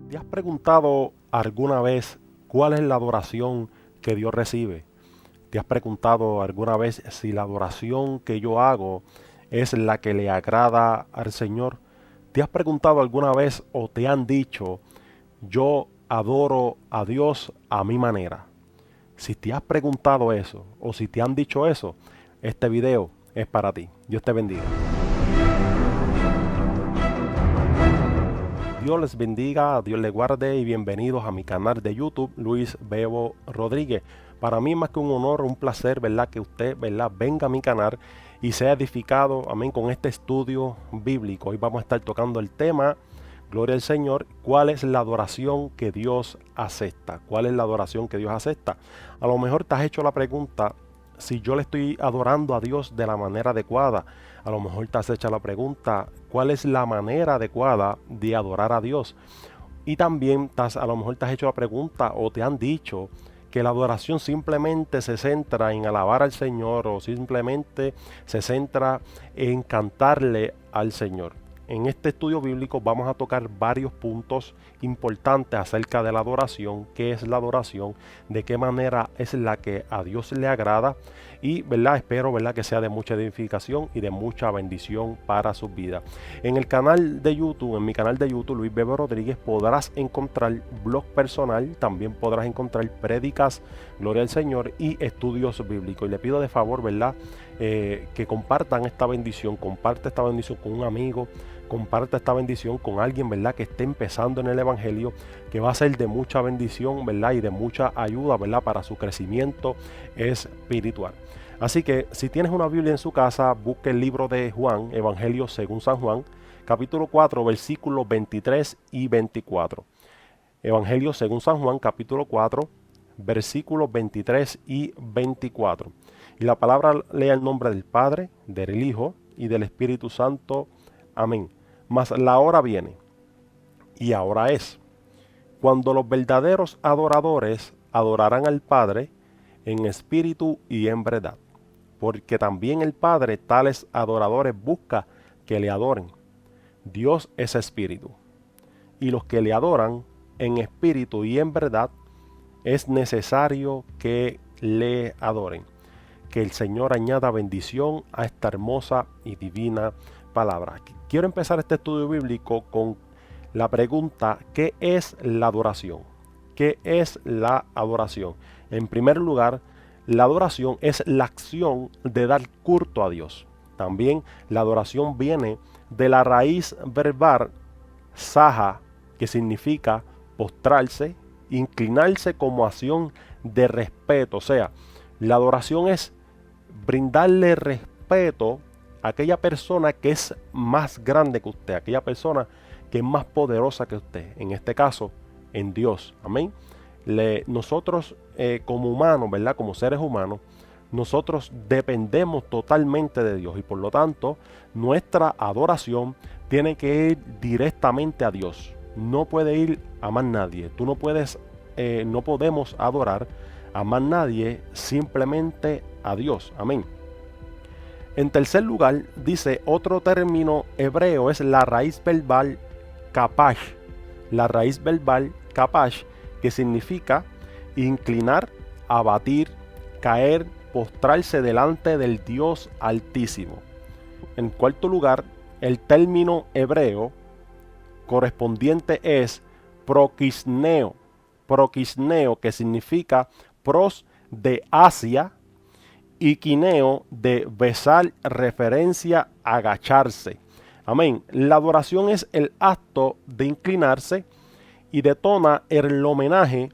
¿Te has preguntado alguna vez cuál es la adoración que Dios recibe? ¿Te has preguntado alguna vez si la adoración que yo hago es la que le agrada al Señor? ¿Te has preguntado alguna vez o te han dicho, yo adoro a Dios a mi manera? Si te has preguntado eso o si te han dicho eso, este video es para ti. Dios te bendiga. Dios les bendiga, Dios les guarde y bienvenidos a mi canal de YouTube, Luis Bebo Rodríguez. Para mí es más que un honor, un placer, ¿verdad? Que usted, ¿verdad? Venga a mi canal y sea edificado, amén, con este estudio bíblico. Hoy vamos a estar tocando el tema, gloria al Señor, ¿cuál es la adoración que Dios acepta? ¿Cuál es la adoración que Dios acepta? A lo mejor te has hecho la pregunta, si yo le estoy adorando a Dios de la manera adecuada. A lo mejor te has hecho la pregunta, ¿cuál es la manera adecuada de adorar a Dios? Y también a lo mejor te has hecho la pregunta o te han dicho que la adoración simplemente se centra en alabar al Señor o simplemente se centra en cantarle al Señor. En este estudio bíblico vamos a tocar varios puntos importantes acerca de la adoración, qué es la adoración, de qué manera es la que a Dios le agrada y, ¿verdad? Espero, ¿verdad?, que sea de mucha edificación y de mucha bendición para sus vidas. En el canal de YouTube, en mi canal de YouTube, Luis Bebo Rodríguez, podrás encontrar blog personal, también podrás encontrar prédicas, gloria al Señor, y estudios bíblicos. Y le pido de favor, ¿verdad?, que compartan esta bendición, comparte esta bendición con un amigo, comparte esta bendición con alguien, ¿verdad?, que esté empezando en el Evangelio, que va a ser de mucha bendición, ¿verdad?, y de mucha ayuda, ¿verdad?, para su crecimiento espiritual. Así que si tienes una Biblia en su casa, busque el libro de Juan, Evangelio según San Juan, capítulo 4, versículos 23 y 24. Evangelio según San Juan, capítulo 4, versículos 23 y 24. Y la palabra lea el nombre del Padre, del Hijo y del Espíritu Santo. Amén. Mas la hora viene, y ahora es, cuando los verdaderos adoradores adorarán al Padre en espíritu y en verdad. Porque también el Padre tales adoradores busca que le adoren. Dios es espíritu, y los que le adoran en espíritu y en verdad es necesario que le adoren. Que el Señor añada bendición a esta hermosa y divina palabra. Quiero empezar este estudio bíblico con la pregunta, ¿qué es la adoración? ¿Qué es la adoración? En primer lugar, la adoración es la acción de dar culto a Dios. También la adoración viene de la raíz verbal saha, que significa postrarse, inclinarse como acción de respeto. O sea, la adoración es brindarle respeto a aquella persona que es más grande que usted, aquella persona que es más poderosa que usted, en este caso, en Dios. Amén. Nosotros como humanos, ¿verdad? Como seres humanos, nosotros dependemos totalmente de Dios y por lo tanto nuestra adoración tiene que ir directamente a Dios. No puede ir a más nadie. Tú no puedes, no podemos adorar a más nadie, simplemente a Dios. Amén. En tercer lugar, dice otro término hebreo, es la raíz verbal kapash. La raíz verbal kapash, que significa inclinar, abatir, caer, postrarse delante del Dios Altísimo. En cuarto lugar, el término hebreo correspondiente es prokisneo. Prokisneo, que significa pros de Asia, y quineo de besar, referencia a agacharse. Amén. La adoración es el acto de inclinarse y detona el homenaje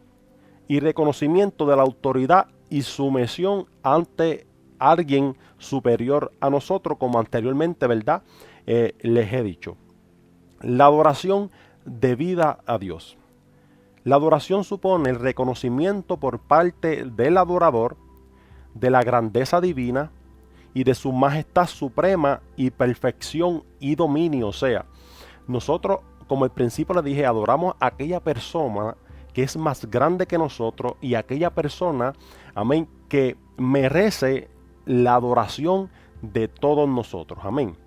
y reconocimiento de la autoridad y sumisión ante alguien superior a nosotros, como anteriormente, ¿verdad? Les he dicho. La adoración debida a Dios. La adoración supone el reconocimiento por parte del adorador de la grandeza divina y de su majestad suprema y perfección y dominio. O sea, nosotros, como al principio le dije, adoramos a aquella persona que es más grande que nosotros y aquella persona, amén, que merece la adoración de todos nosotros. Amén.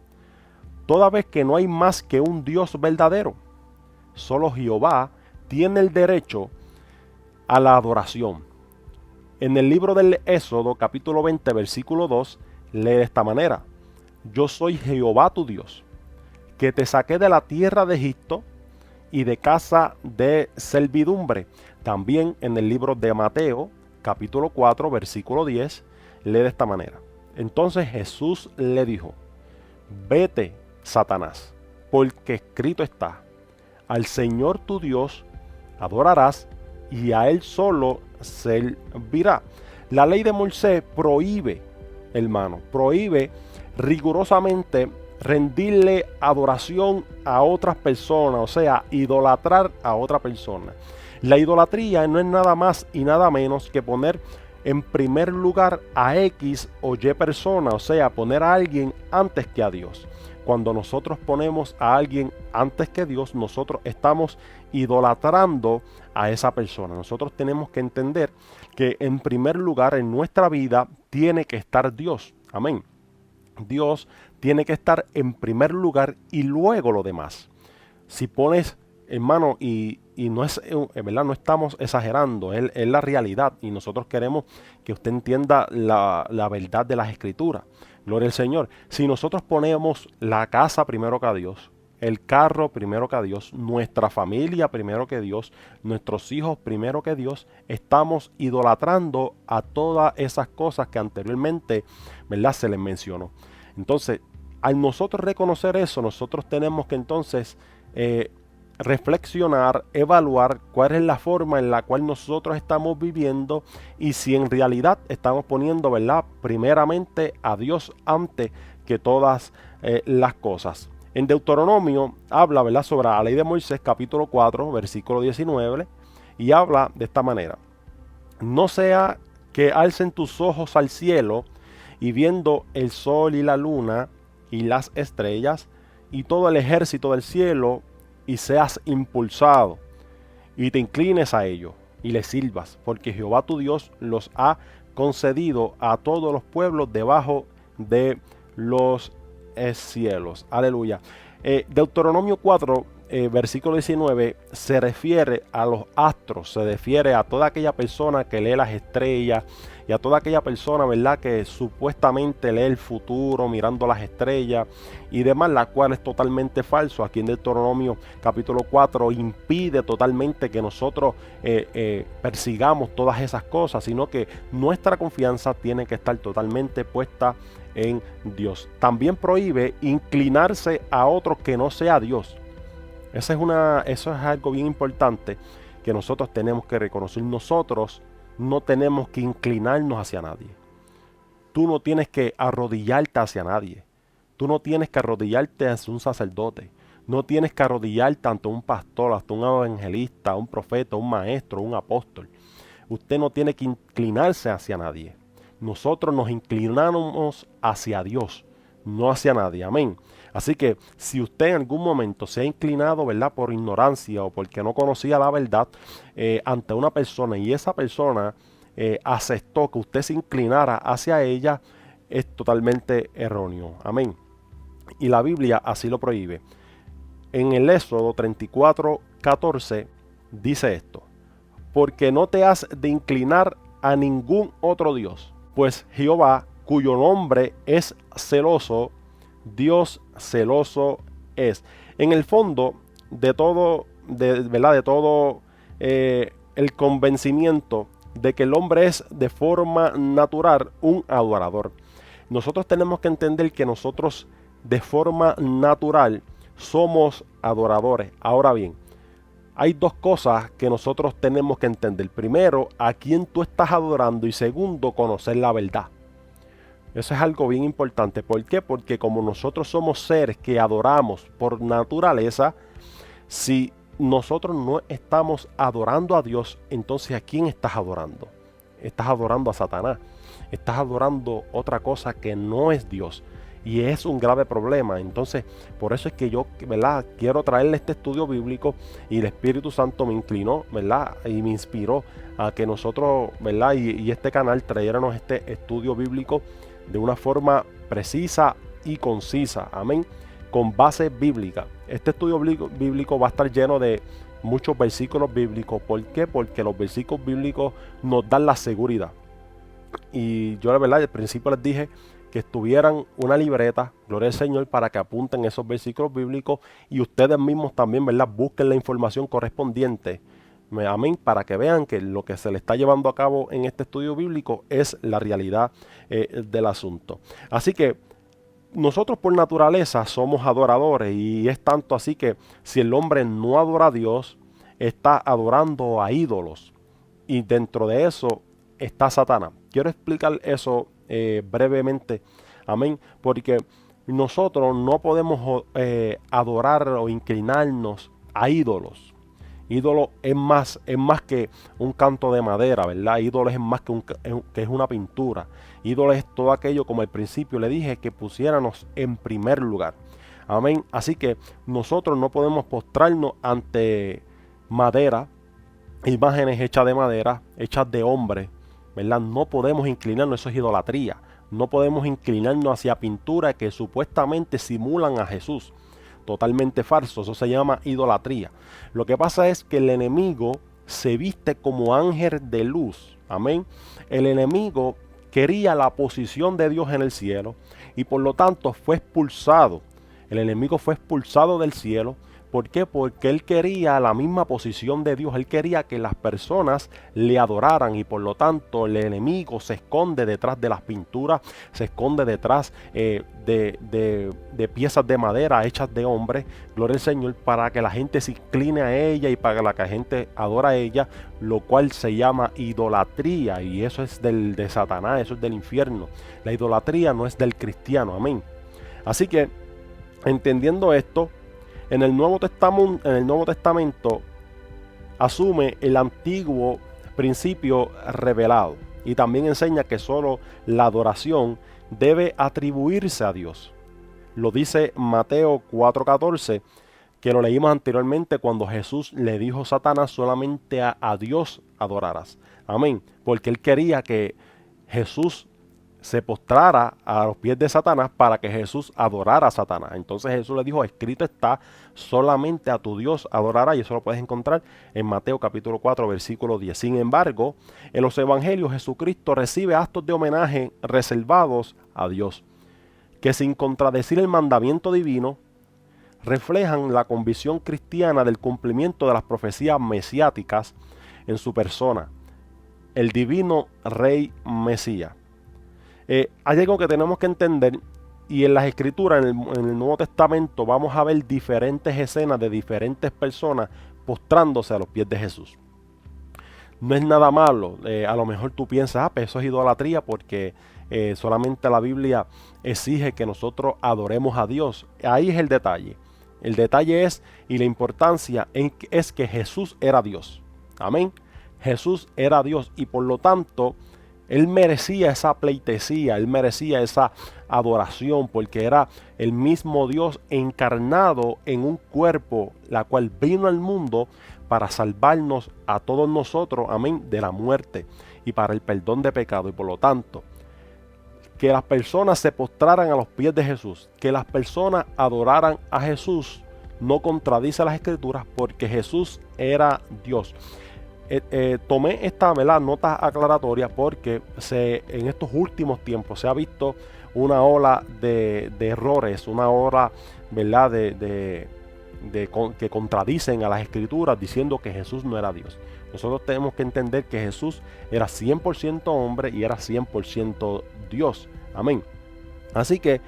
Toda vez que no hay más que un Dios verdadero, solo Jehová tiene el derecho a la adoración. En el libro del Éxodo, capítulo 20, versículo 2, lee de esta manera: yo soy Jehová tu Dios, que te saqué de la tierra de Egipto y de casa de servidumbre. También en el libro de Mateo, capítulo 4, versículo 10, lee de esta manera: entonces Jesús le dijo: vete, Satanás, porque escrito está, al Señor tu Dios adorarás y a Él solo servirá. La ley de Moisés prohíbe, hermano, prohíbe rigurosamente rendirle adoración a otras personas, o sea, idolatrar a otra persona. La idolatría no es nada más y nada menos que poner en primer lugar a X o Y persona, o sea, poner a alguien antes que a Dios. Cuando nosotros ponemos a alguien antes que Dios, nosotros estamos idolatrando a esa persona. Nosotros tenemos que entender que en primer lugar en nuestra vida tiene que estar Dios. Amén. Dios tiene que estar en primer lugar y luego lo demás. Si pones, hermano, y no es verdad, no estamos exagerando, es la realidad, y nosotros queremos que usted entienda la verdad de las Escrituras. Gloria al Señor. Si nosotros ponemos la casa primero que a Dios, el carro primero que a Dios, nuestra familia primero que Dios, nuestros hijos primero que Dios, estamos idolatrando a todas esas cosas que anteriormente, ¿verdad?, se les mencionó. Entonces, al nosotros reconocer eso, nosotros tenemos que entonces reflexionar, evaluar cuál es la forma en la cual nosotros estamos viviendo y si en realidad estamos poniendo, ¿verdad?, primeramente a Dios antes que todas las cosas. En Deuteronomio habla, ¿verdad?, sobre la ley de Moisés, capítulo 4, versículo 19, y habla de esta manera: no sea que alcen tus ojos al cielo y viendo el sol y la luna y las estrellas y todo el ejército del cielo, y seas impulsado y te inclines a ellos y les sirvas, porque Jehová tu Dios los ha concedido a todos los pueblos debajo de los cielos. Aleluya. Deuteronomio 4, versículo 19, se refiere a los astros, se refiere a toda aquella persona que lee las estrellas y a toda aquella persona, ¿verdad?, que supuestamente lee el futuro mirando las estrellas y demás, la cual es totalmente falso. Aquí en Deuteronomio capítulo 4 impide totalmente que nosotros persigamos todas esas cosas, sino que nuestra confianza tiene que estar totalmente puesta en Dios. También prohíbe inclinarse a otro que no sea Dios. Eso es algo bien importante que nosotros tenemos que reconocer. Nosotros no tenemos que inclinarnos hacia nadie. Tú no tienes que arrodillarte hacia nadie. Tú no tienes que arrodillarte hacia un sacerdote. No tienes que arrodillarte ante un pastor, ante un evangelista, un profeta, un maestro, un apóstol. Usted no tiene que inclinarse hacia nadie. Nosotros nos inclinamos hacia Dios, no hacia nadie. Amén. Así que si usted en algún momento se ha inclinado, ¿verdad?, por ignorancia o porque no conocía la verdad ante una persona y esa persona aceptó que usted se inclinara hacia ella, es totalmente erróneo. Amén. Y la Biblia así lo prohíbe. En el Éxodo 34:14 dice esto: porque no te has de inclinar a ningún otro Dios, pues Jehová, cuyo nombre es celoso, Dios celoso es. En el fondo de todo, ¿verdad?, de todo el convencimiento de que el hombre es de forma natural un adorador. Nosotros tenemos que entender que nosotros de forma natural somos adoradores. Ahora bien, hay dos cosas que nosotros tenemos que entender. Primero, a quién tú estás adorando, y segundo, conocer la verdad. Eso es algo bien importante. ¿Por qué? Porque como nosotros somos seres que adoramos por naturaleza, si nosotros no estamos adorando a Dios, entonces ¿a quién estás adorando? Estás adorando a Satanás. Estás adorando otra cosa que no es Dios. Y es un grave problema. Entonces, por eso es que yo, ¿verdad?, quiero traerle este estudio bíblico, y el Espíritu Santo me inclinó, ¿verdad?, y me inspiró a que nosotros, ¿verdad?, y este canal trayéramos este estudio bíblico de una forma precisa y concisa. Amén. Con base bíblica. Este estudio bíblico va a estar lleno de muchos versículos bíblicos. ¿Por qué? Porque los versículos bíblicos nos dan la seguridad. Y yo, la verdad, al principio les dije que estuvieran una libreta, gloria al Señor, para que apunten esos versículos bíblicos y ustedes mismos también, ¿verdad?, busquen la información correspondiente. Amén, para que vean que lo que se le está llevando a cabo en este estudio bíblico es la realidad del asunto. Así que nosotros por naturaleza somos adoradores, y es tanto así que si el hombre no adora a Dios, está adorando a ídolos, y dentro de eso está Satanás. Quiero explicar eso brevemente, amén, porque nosotros no podemos adorar o inclinarnos a ídolos. Ídolo es más que un canto de madera, ¿verdad? Ídolo es más que es una pintura. Ídolo es todo aquello, como al principio le dije, que pusiéramos en primer lugar. Amén. Así que nosotros no podemos postrarnos ante madera, imágenes hechas de madera, hechas de hombre, ¿verdad? No podemos inclinarnos, eso es idolatría. No podemos inclinarnos hacia pinturas que supuestamente simulan a Jesús. Totalmente falso, eso se llama idolatría. Lo que pasa es que el enemigo se viste como ángel de luz. Amén. El enemigo quería la posición de Dios en el cielo y por lo tanto fue expulsado. El enemigo fue expulsado del cielo. ¿Por qué? Porque él quería la misma posición de Dios. Él quería que las personas le adoraran y por lo tanto el enemigo se esconde detrás de las pinturas, se esconde detrás de piezas de madera hechas de hombre, gloria al Señor, para que la gente se incline a ella y para que la gente adora a ella, lo cual se llama idolatría, y eso es de Satanás, eso es del infierno. La idolatría no es del cristiano, amén. Así que, entendiendo esto, en el Nuevo Testamento asume el antiguo principio revelado y también enseña que solo la adoración debe atribuirse a Dios. Lo dice Mateo 4:14, que lo leímos anteriormente cuando Jesús le dijo a Satanás: solamente a Dios adorarás. Amén. Porque él quería que Jesús se postrara a los pies de Satanás para que Jesús adorara a Satanás. Entonces Jesús le dijo: escrito está, solamente a tu Dios adorará, y eso lo puedes encontrar en Mateo capítulo 4 versículo 10. Sin embargo, en los evangelios Jesucristo recibe actos de homenaje reservados a Dios, que sin contradecir el mandamiento divino, reflejan la convicción cristiana del cumplimiento de las profecías mesiáticas en su persona, el divino Rey Mesías. Hay algo que tenemos que entender, y en las escrituras, en el Nuevo Testamento, vamos a ver diferentes escenas de diferentes personas postrándose a los pies de Jesús. No es nada malo. A lo mejor tú piensas: pues eso es idolatría porque solamente la Biblia exige que nosotros adoremos a Dios. Ahí es el detalle. El detalle es, y la importancia es que Jesús era Dios. Amén. Jesús era Dios y por lo tanto él merecía esa pleitesía, él merecía esa adoración, porque era el mismo Dios encarnado en un cuerpo, la cual vino al mundo para salvarnos a todos nosotros, amén, de la muerte y para el perdón de pecado. Y por lo tanto, que las personas se postraran a los pies de Jesús, que las personas adoraran a Jesús, no contradice las escrituras, porque Jesús era Dios. Tomé esta nota aclaratoria porque en estos últimos tiempos se ha visto una ola de errores, una ola, ¿verdad?, que contradicen a las escrituras diciendo que Jesús no era Dios. Nosotros tenemos que entender que Jesús era 100% hombre y era 100% Dios. Amén. Así que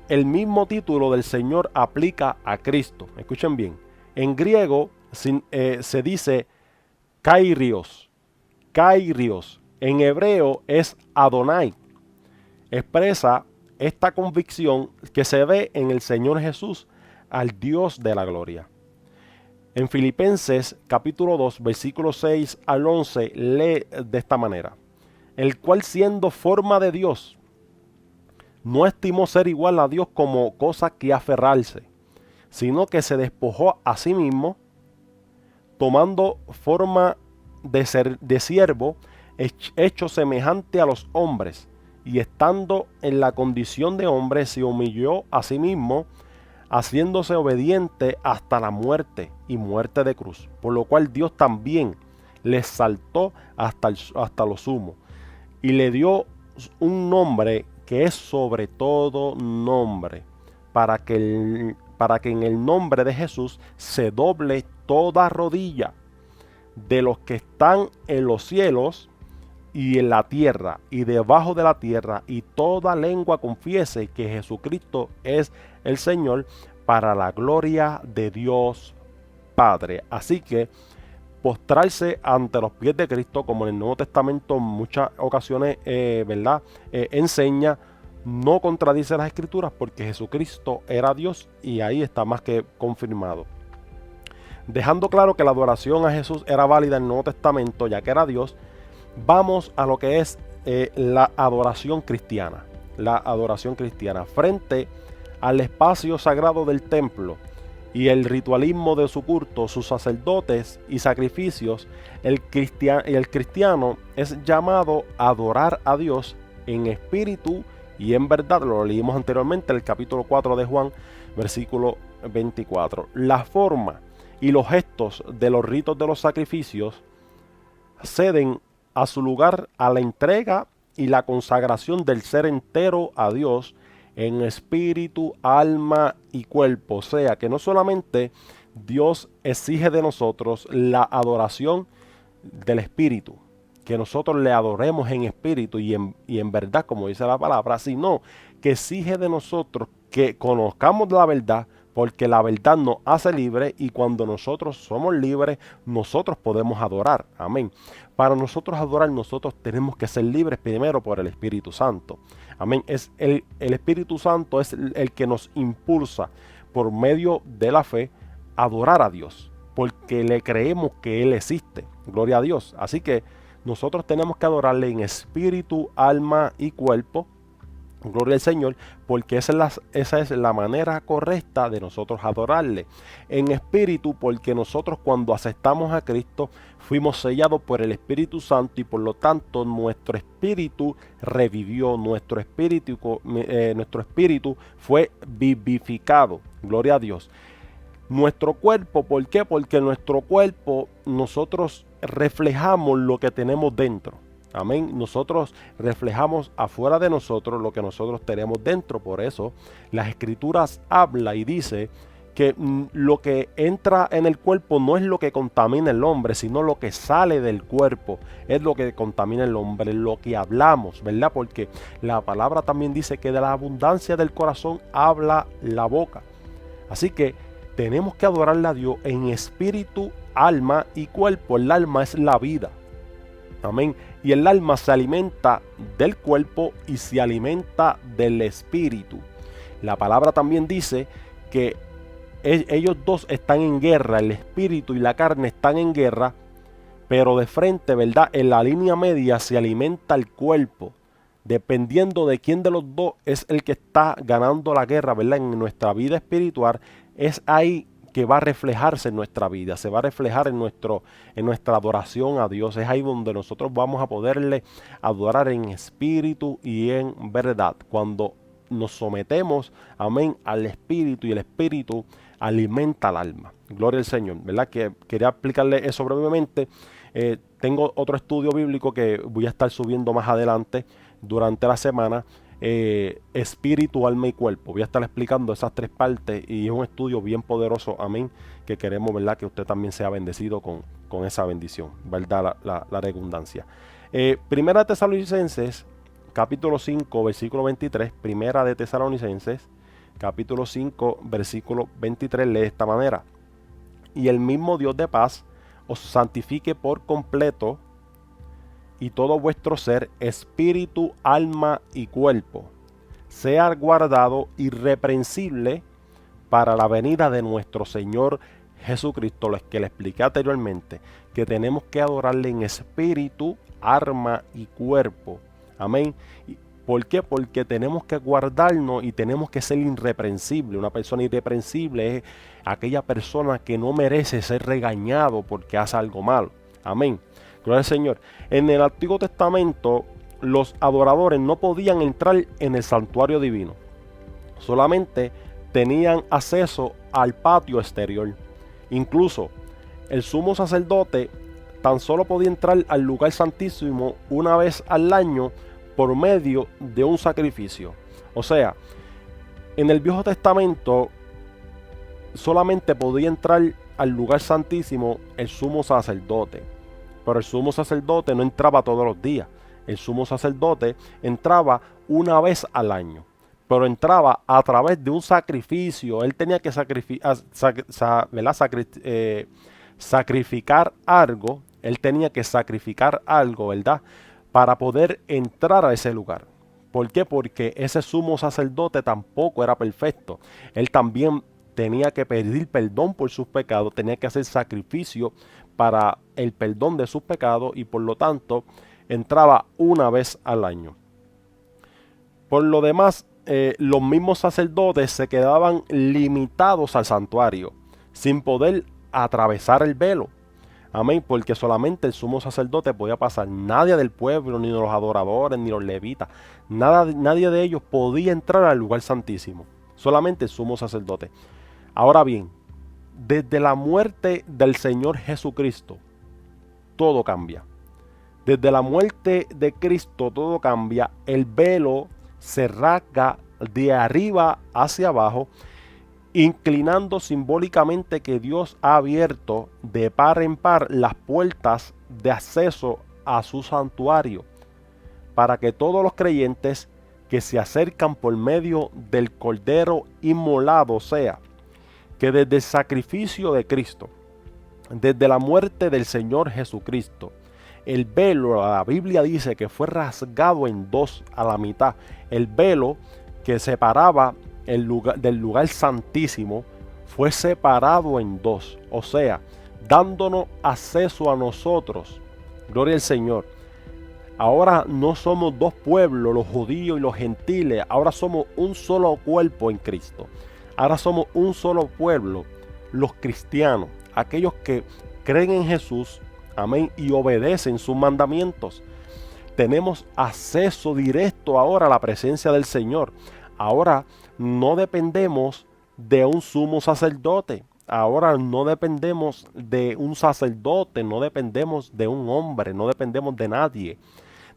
el mismo título del Señor aplica a Cristo. Escuchen bien. En griego se dice Kairios. En hebreo es Adonai. Expresa esta convicción que se ve en el Señor Jesús, al Dios de la gloria. En Filipenses capítulo 2 versículos 6 al 11 lee de esta manera: el cual, siendo forma de Dios, no estimó ser igual a Dios como cosa que aferrarse, sino que se despojó a sí mismo, tomando forma de siervo, hecho semejante a los hombres, y estando en la condición de hombre, se humilló a sí mismo, haciéndose obediente hasta la muerte y muerte de cruz, por lo cual Dios también le exaltó hasta lo sumo y le dio un nombre que es sobre todo nombre, para que en el nombre de Jesús se doble toda rodilla de los que están en los cielos y en la tierra y debajo de la tierra, y toda lengua confiese que Jesucristo es el Señor, para la gloria de Dios Padre. Así que postrarse ante los pies de Cristo, como en el Nuevo Testamento en muchas ocasiones enseña, no contradice las Escrituras, porque Jesucristo era Dios y ahí está más que confirmado. Dejando claro que la adoración a Jesús era válida en el Nuevo Testamento, ya que era Dios, vamos a lo que es la adoración cristiana. La adoración cristiana cristiana frente al espacio sagrado del templo y el ritualismo de su culto, sus sacerdotes y sacrificios. El cristiano es llamado a adorar a Dios en espíritu y en verdad. Lo leímos anteriormente en el capítulo 4 de Juan, versículo 24. La forma y los gestos de los ritos de los sacrificios ceden a su lugar a la entrega y la consagración del ser entero a Dios en espíritu, alma y cuerpo. O sea que no solamente Dios exige de nosotros la adoración del espíritu, que nosotros le adoremos en espíritu y en verdad, como dice la palabra, sino que exige de nosotros que conozcamos la verdad, porque la verdad nos hace libres, y cuando nosotros somos libres, nosotros podemos adorar. Amén. Para nosotros adorar, nosotros tenemos que ser libres primero por el Espíritu Santo. Amén. Es el Espíritu Santo es el que nos impulsa por medio de la fe a adorar a Dios, porque le creemos que Él existe. Gloria a Dios. Así que nosotros tenemos que adorarle en espíritu, alma y cuerpo. Gloria al Señor, porque esa es la manera correcta de nosotros adorarle. En espíritu, porque nosotros cuando aceptamos a Cristo fuimos sellados por el Espíritu Santo, y por lo tanto nuestro espíritu revivió, nuestro espíritu fue vivificado. Gloria a Dios. Nuestro cuerpo, ¿por qué? Porque nuestro cuerpo nosotros reflejamos lo que tenemos dentro. Amén. Nosotros reflejamos afuera de nosotros lo que nosotros tenemos dentro. Por eso las Escrituras habla y dice que lo que entra en el cuerpo no es lo que contamina el hombre, sino lo que sale del cuerpo es lo que contamina el hombre, lo que hablamos, ¿verdad? Porque la palabra también dice que de la abundancia del corazón habla la boca. Así que tenemos que adorarle a Dios en espíritu, alma y cuerpo. El alma es la vida. Amén. Y el alma se alimenta del cuerpo y se alimenta del espíritu. La palabra también dice que ellos dos están en guerra, el espíritu y la carne están en guerra, pero de frente, ¿verdad? En la línea media se alimenta el cuerpo. Dependiendo de quién de los dos es el que está ganando la guerra, ¿verdad? En nuestra vida espiritual, es ahí que va a reflejarse en nuestra vida, se va a reflejar en nuestra adoración a Dios. Es ahí donde nosotros vamos a poderle adorar en espíritu y en verdad, cuando nos sometemos, amén, al espíritu, y el espíritu alimenta al alma. Gloria al Señor, ¿verdad? Que quería explicarle eso brevemente. Tengo otro estudio bíblico que voy a estar subiendo más adelante durante la semana. Espíritu, alma y cuerpo. Voy a estar explicando esas tres partes, y es un estudio bien poderoso, amén, que queremos, ¿verdad?, que usted también sea bendecido con esa bendición, ¿verdad? La redundancia. Primera de Tesalonicenses, capítulo 5, versículo 23. Primera de Tesalonicenses, capítulo 5, versículo 23, lee de esta manera: y el mismo Dios de paz os santifique por completo, y todo vuestro ser, espíritu, alma y cuerpo, sea guardado irreprensible para la venida de nuestro Señor Jesucristo. Lo que le expliqué anteriormente, que tenemos que adorarle en espíritu, alma y cuerpo. Amén. ¿Por qué? Porque tenemos que guardarnos y tenemos que ser irreprensible. Una persona irreprensible es aquella persona que no merece ser regañado porque hace algo malo. Amén. Gloria al Señor. En el Antiguo Testamento, los adoradores no podían entrar en el santuario divino. Solamente tenían acceso al patio exterior. Incluso el sumo sacerdote tan solo podía entrar al lugar santísimo una vez al año por medio de un sacrificio. O sea, en el Viejo Testamento solamente podía entrar al lugar santísimo el sumo sacerdote. Pero el sumo sacerdote no entraba todos los días. El sumo sacerdote entraba una vez al año. Pero entraba a través de un sacrificio. Él tenía que sacrificar algo. Él tenía que sacrificar algo, ¿verdad? Para poder entrar a ese lugar. ¿Por qué? Porque ese sumo sacerdote tampoco era perfecto. Él también tenía que pedir perdón por sus pecados, tenía que hacer sacrificio para el perdón de sus pecados y por lo tanto entraba una vez al año. Por lo demás, los mismos sacerdotes se quedaban limitados al santuario, sin poder atravesar el velo. Amén, porque solamente el sumo sacerdote podía pasar. Nadie del pueblo, ni los adoradores, ni los levitas, nadie de ellos podía entrar al lugar santísimo. Solamente el sumo sacerdote. Ahora bien, desde la muerte del Señor Jesucristo, todo cambia. Desde la muerte de Cristo, todo cambia. El velo se rasga de arriba hacia abajo, inclinando simbólicamente que Dios ha abierto de par en par las puertas de acceso a su santuario, para que todos los creyentes que se acercan por medio del Cordero inmolado, sea que desde el sacrificio de Cristo, desde la muerte del Señor Jesucristo, el velo, la Biblia dice que fue rasgado en dos a la mitad. El velo que separaba del lugar santísimo fue separado en dos. O sea, dándonos acceso a nosotros. Gloria al Señor. Ahora no somos dos pueblos, los judíos y los gentiles. Ahora somos un solo cuerpo en Cristo. Ahora somos un solo pueblo, los cristianos, aquellos que creen en Jesús, amén, y obedecen sus mandamientos. Tenemos acceso directo ahora a la presencia del Señor. Ahora no dependemos de un sumo sacerdote. Ahora no dependemos de un sacerdote, no dependemos de un hombre, no dependemos de nadie.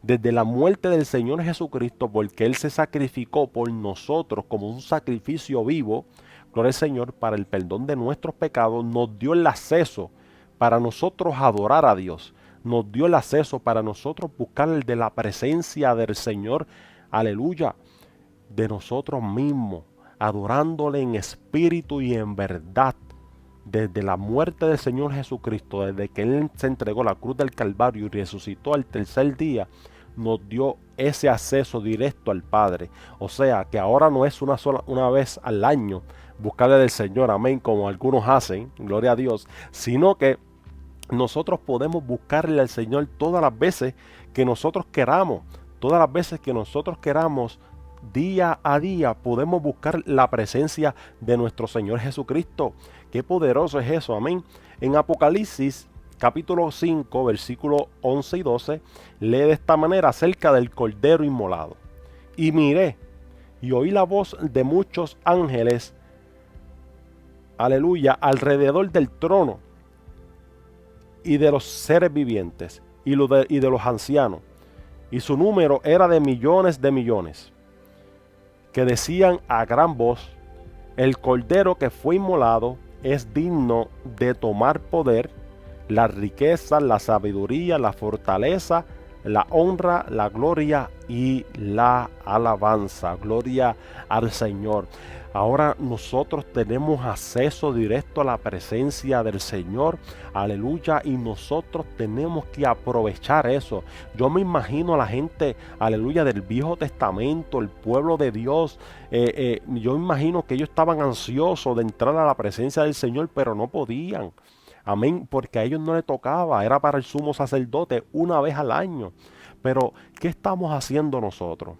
Desde la muerte del Señor Jesucristo, porque Él se sacrificó por nosotros como un sacrificio vivo, gloria al Señor, para el perdón de nuestros pecados, nos dio el acceso para nosotros adorar a Dios. Nos dio el acceso para nosotros buscar el de la presencia del Señor, aleluya, de nosotros mismos, adorándole en espíritu y en verdad. Desde la muerte del Señor Jesucristo, desde que Él se entregó a la cruz del Calvario y resucitó al tercer día, nos dio ese acceso directo al Padre. O sea que ahora no es una vez al año buscarle del Señor, amén, como algunos hacen, gloria a Dios, sino que nosotros podemos buscarle al Señor todas las veces que nosotros queramos, todas las veces que nosotros queramos. Día a día podemos buscar la presencia de nuestro Señor Jesucristo. Qué poderoso es eso, amén. En Apocalipsis capítulo 5, versículos 11 y 12, lee de esta manera acerca del Cordero inmolado. Y miré y oí la voz de muchos ángeles, aleluya, alrededor del trono y de los seres vivientes y de los ancianos. Y su número era de millones, que decían a gran voz: el Cordero que fue inmolado es digno de tomar poder, la riqueza, la sabiduría, la fortaleza, la honra, la gloria y la alabanza. Gloria al Señor. Ahora nosotros tenemos acceso directo a la presencia del Señor, aleluya, y nosotros tenemos que aprovechar eso. Yo me imagino a la gente, aleluya, del Viejo Testamento, el pueblo de Dios, yo me imagino que ellos estaban ansiosos de entrar a la presencia del Señor, pero no podían. Amén, porque a ellos no les tocaba, era para el sumo sacerdote una vez al año. Pero, ¿qué estamos haciendo nosotros?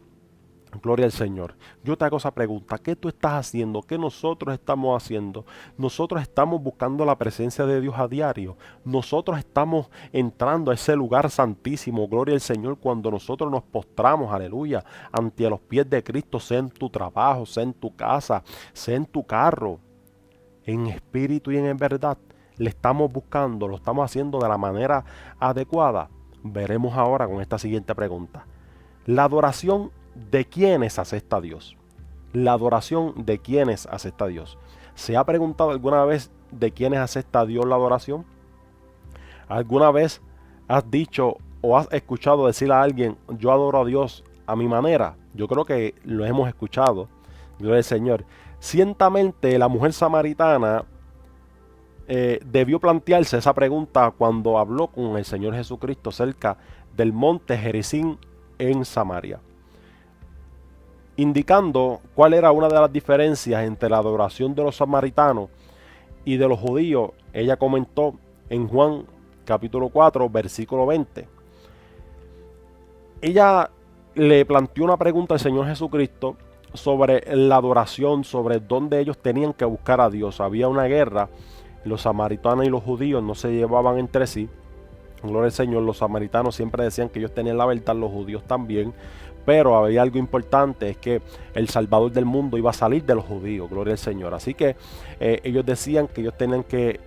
Gloria al Señor. Yo te hago esa pregunta. ¿Qué tú estás haciendo? ¿Qué nosotros estamos haciendo? Nosotros estamos buscando la presencia de Dios a diario. Nosotros estamos entrando a ese lugar santísimo. Gloria al Señor. Cuando nosotros nos postramos, aleluya, ante los pies de Cristo, sea en tu trabajo, sea en tu casa, sea en tu carro, en espíritu y en verdad. Le estamos buscando, lo estamos haciendo de la manera adecuada. Veremos ahora con esta siguiente pregunta. La adoración de quienes acepta Dios. La adoración de quienes acepta Dios. ¿Se ha preguntado alguna vez de quienes acepta Dios la adoración? ¿Alguna vez has dicho o has escuchado decir a alguien, yo adoro a Dios a mi manera? Yo creo que lo hemos escuchado. Gloria al Señor. Ciertamente la mujer samaritana debió plantearse esa pregunta cuando habló con el Señor Jesucristo cerca del monte Gerizim en Samaria, indicando cuál era una de las diferencias entre la adoración de los samaritanos y de los judíos. Ella comentó en Juan capítulo 4 versículo 20. Ella le planteó una pregunta al Señor Jesucristo sobre la adoración, sobre dónde ellos tenían que buscar a Dios. Había una guerra, los samaritanos y los judíos no se llevaban entre sí. Gloria al Señor, los samaritanos siempre decían que ellos tenían la verdad, los judíos también. Pero había algo importante, es que el Salvador del mundo iba a salir de los judíos, gloria al Señor. Así que ellos decían que ellos tenían que,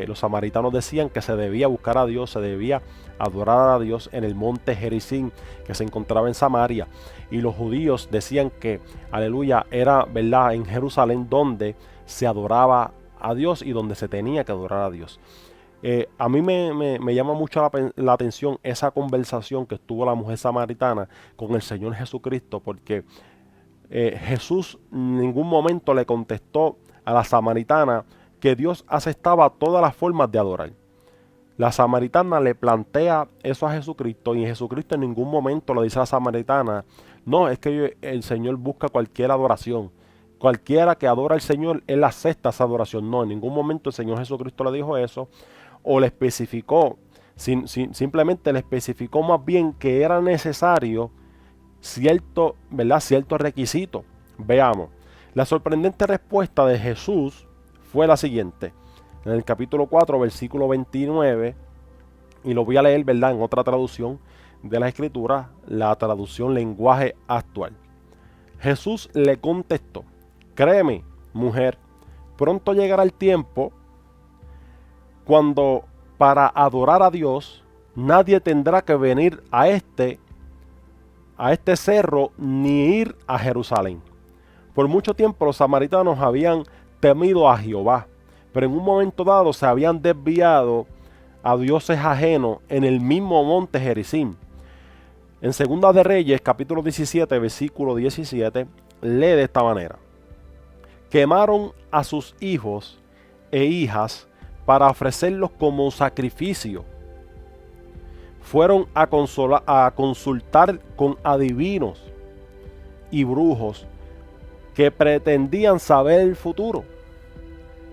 los samaritanos decían que se debía buscar a Dios, se debía adorar a Dios en el monte Gerizim, que se encontraba en Samaria. Y los judíos decían que, aleluya, era verdad en Jerusalén donde se adoraba a Dios y donde se tenía que adorar a Dios. A mí me llama mucho la atención esa conversación que tuvo la mujer samaritana con el Señor Jesucristo, porque Jesús en ningún momento le contestó a la samaritana que Dios aceptaba todas las formas de adorar. La samaritana le plantea eso a Jesucristo y Jesucristo en ningún momento le dice a la samaritana, no, es que el Señor busca cualquier adoración. Cualquiera que adora al Señor, Él acepta esa adoración. No, en ningún momento el Señor Jesucristo le dijo eso o le especificó, simplemente le especificó más bien que era necesario cierto, ¿verdad? Cierto requisito. Veamos, la sorprendente respuesta de Jesús fue la siguiente, en el capítulo 4, versículo 29, y lo voy a leer, ¿verdad?, en otra traducción de la Escritura, la traducción lenguaje actual. Jesús le contestó, créeme, mujer, pronto llegará el tiempo cuando para adorar a Dios nadie tendrá que venir a este cerro ni ir a Jerusalén. Por mucho tiempo los samaritanos habían temido a Jehová, pero en un momento dado se habían desviado a dioses ajenos en el mismo monte Gerizim. En Segunda de Reyes, capítulo 17, versículo 17, lee de esta manera. Quemaron a sus hijos e hijas para ofrecerlos como sacrificio. Fueron a consultar con adivinos y brujos que pretendían saber el futuro.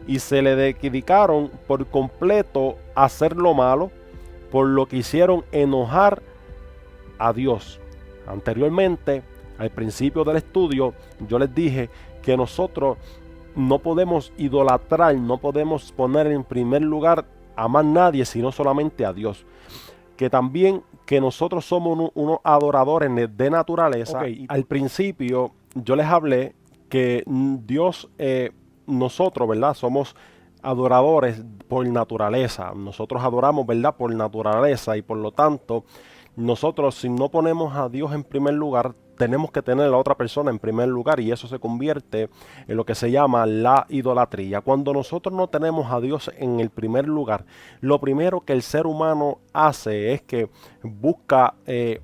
Y se le dedicaron por completo a hacer lo malo, por lo que hicieron enojar a Dios. Anteriormente, al principio del estudio, yo les dije que nosotros no podemos idolatrar, no podemos poner en primer lugar a más nadie, sino solamente a Dios. Que también que nosotros somos unos adoradores de naturaleza. Al principio yo les hablé que Dios, nosotros, ¿verdad?, somos adoradores por naturaleza. Nosotros adoramos, ¿verdad?, por naturaleza, y por lo tanto nosotros, si no ponemos a Dios en primer lugar, tenemos que tener a la otra persona en primer lugar, y eso se convierte en lo que se llama la idolatría. Cuando nosotros no tenemos a Dios en el primer lugar, lo primero que el ser humano hace es que busca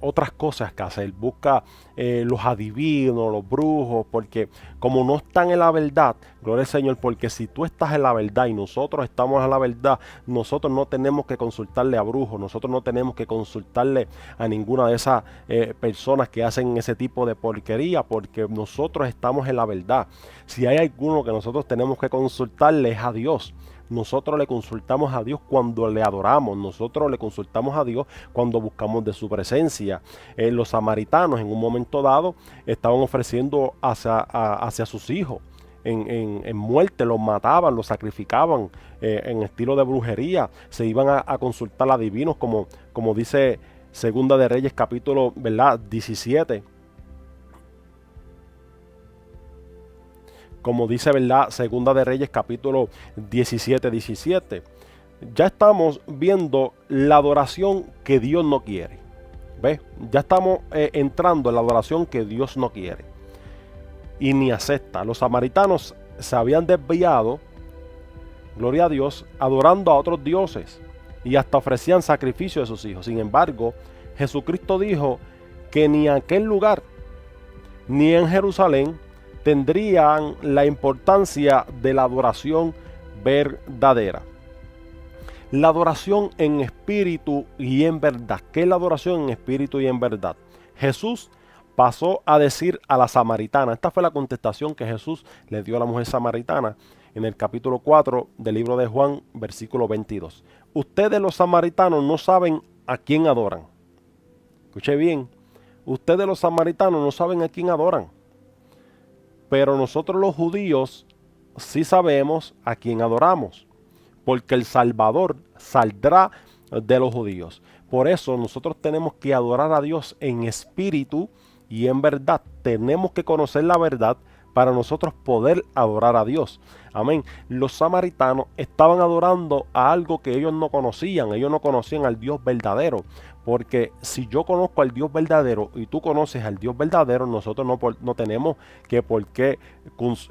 otras cosas que hacer, busca los adivinos, los brujos, porque como no están en la verdad, gloria al Señor, porque si tú estás en la verdad y nosotros estamos en la verdad, nosotros no tenemos que consultarle a brujos, nosotros no tenemos que consultarle a ninguna de esas personas que hacen ese tipo de porquería, porque nosotros estamos en la verdad. Si hay alguno que nosotros tenemos que consultarle es a Dios. nosotros le consultamos a Dios cuando le adoramos, nosotros le consultamos a Dios cuando buscamos de su presencia. Los samaritanos en un momento dado estaban ofreciendo hacia sus hijos. En muerte, los mataban, los sacrificaban en estilo de brujería, se iban a consultar a divinos, como dice Segunda de Reyes capítulo, ¿verdad?, 17. Como dice, ¿verdad?, Segunda de Reyes capítulo 17. Ya estamos viendo la adoración que Dios no quiere. ¿Ves? Ya estamos entrando en la adoración que Dios no quiere y ni acepta. Los samaritanos se habían desviado, gloria a Dios, adorando a otros dioses y hasta ofrecían sacrificio de sus hijos. Sin embargo, Jesucristo dijo que ni en aquel lugar ni en Jerusalén tendrían la importancia de la adoración verdadera. La adoración en espíritu y en verdad. ¿Qué es la adoración en espíritu y en verdad? Jesús pasó a decir a la samaritana, esta fue la contestación que Jesús le dio a la mujer samaritana en el capítulo 4 del libro de Juan, versículo 22. Ustedes los samaritanos no saben a quién adoran. Escuche bien, ustedes los samaritanos no saben a quién adoran. Pero nosotros los judíos sí sabemos a quién adoramos, porque el Salvador saldrá de los judíos. Por eso nosotros tenemos que adorar a Dios en espíritu y en verdad. Tenemos que conocer la verdad para nosotros poder adorar a Dios. Amén. Los samaritanos estaban adorando a algo que ellos no conocían. Ellos no conocían al Dios verdadero. Porque si yo conozco al Dios verdadero y tú conoces al Dios verdadero, nosotros no tenemos que por qué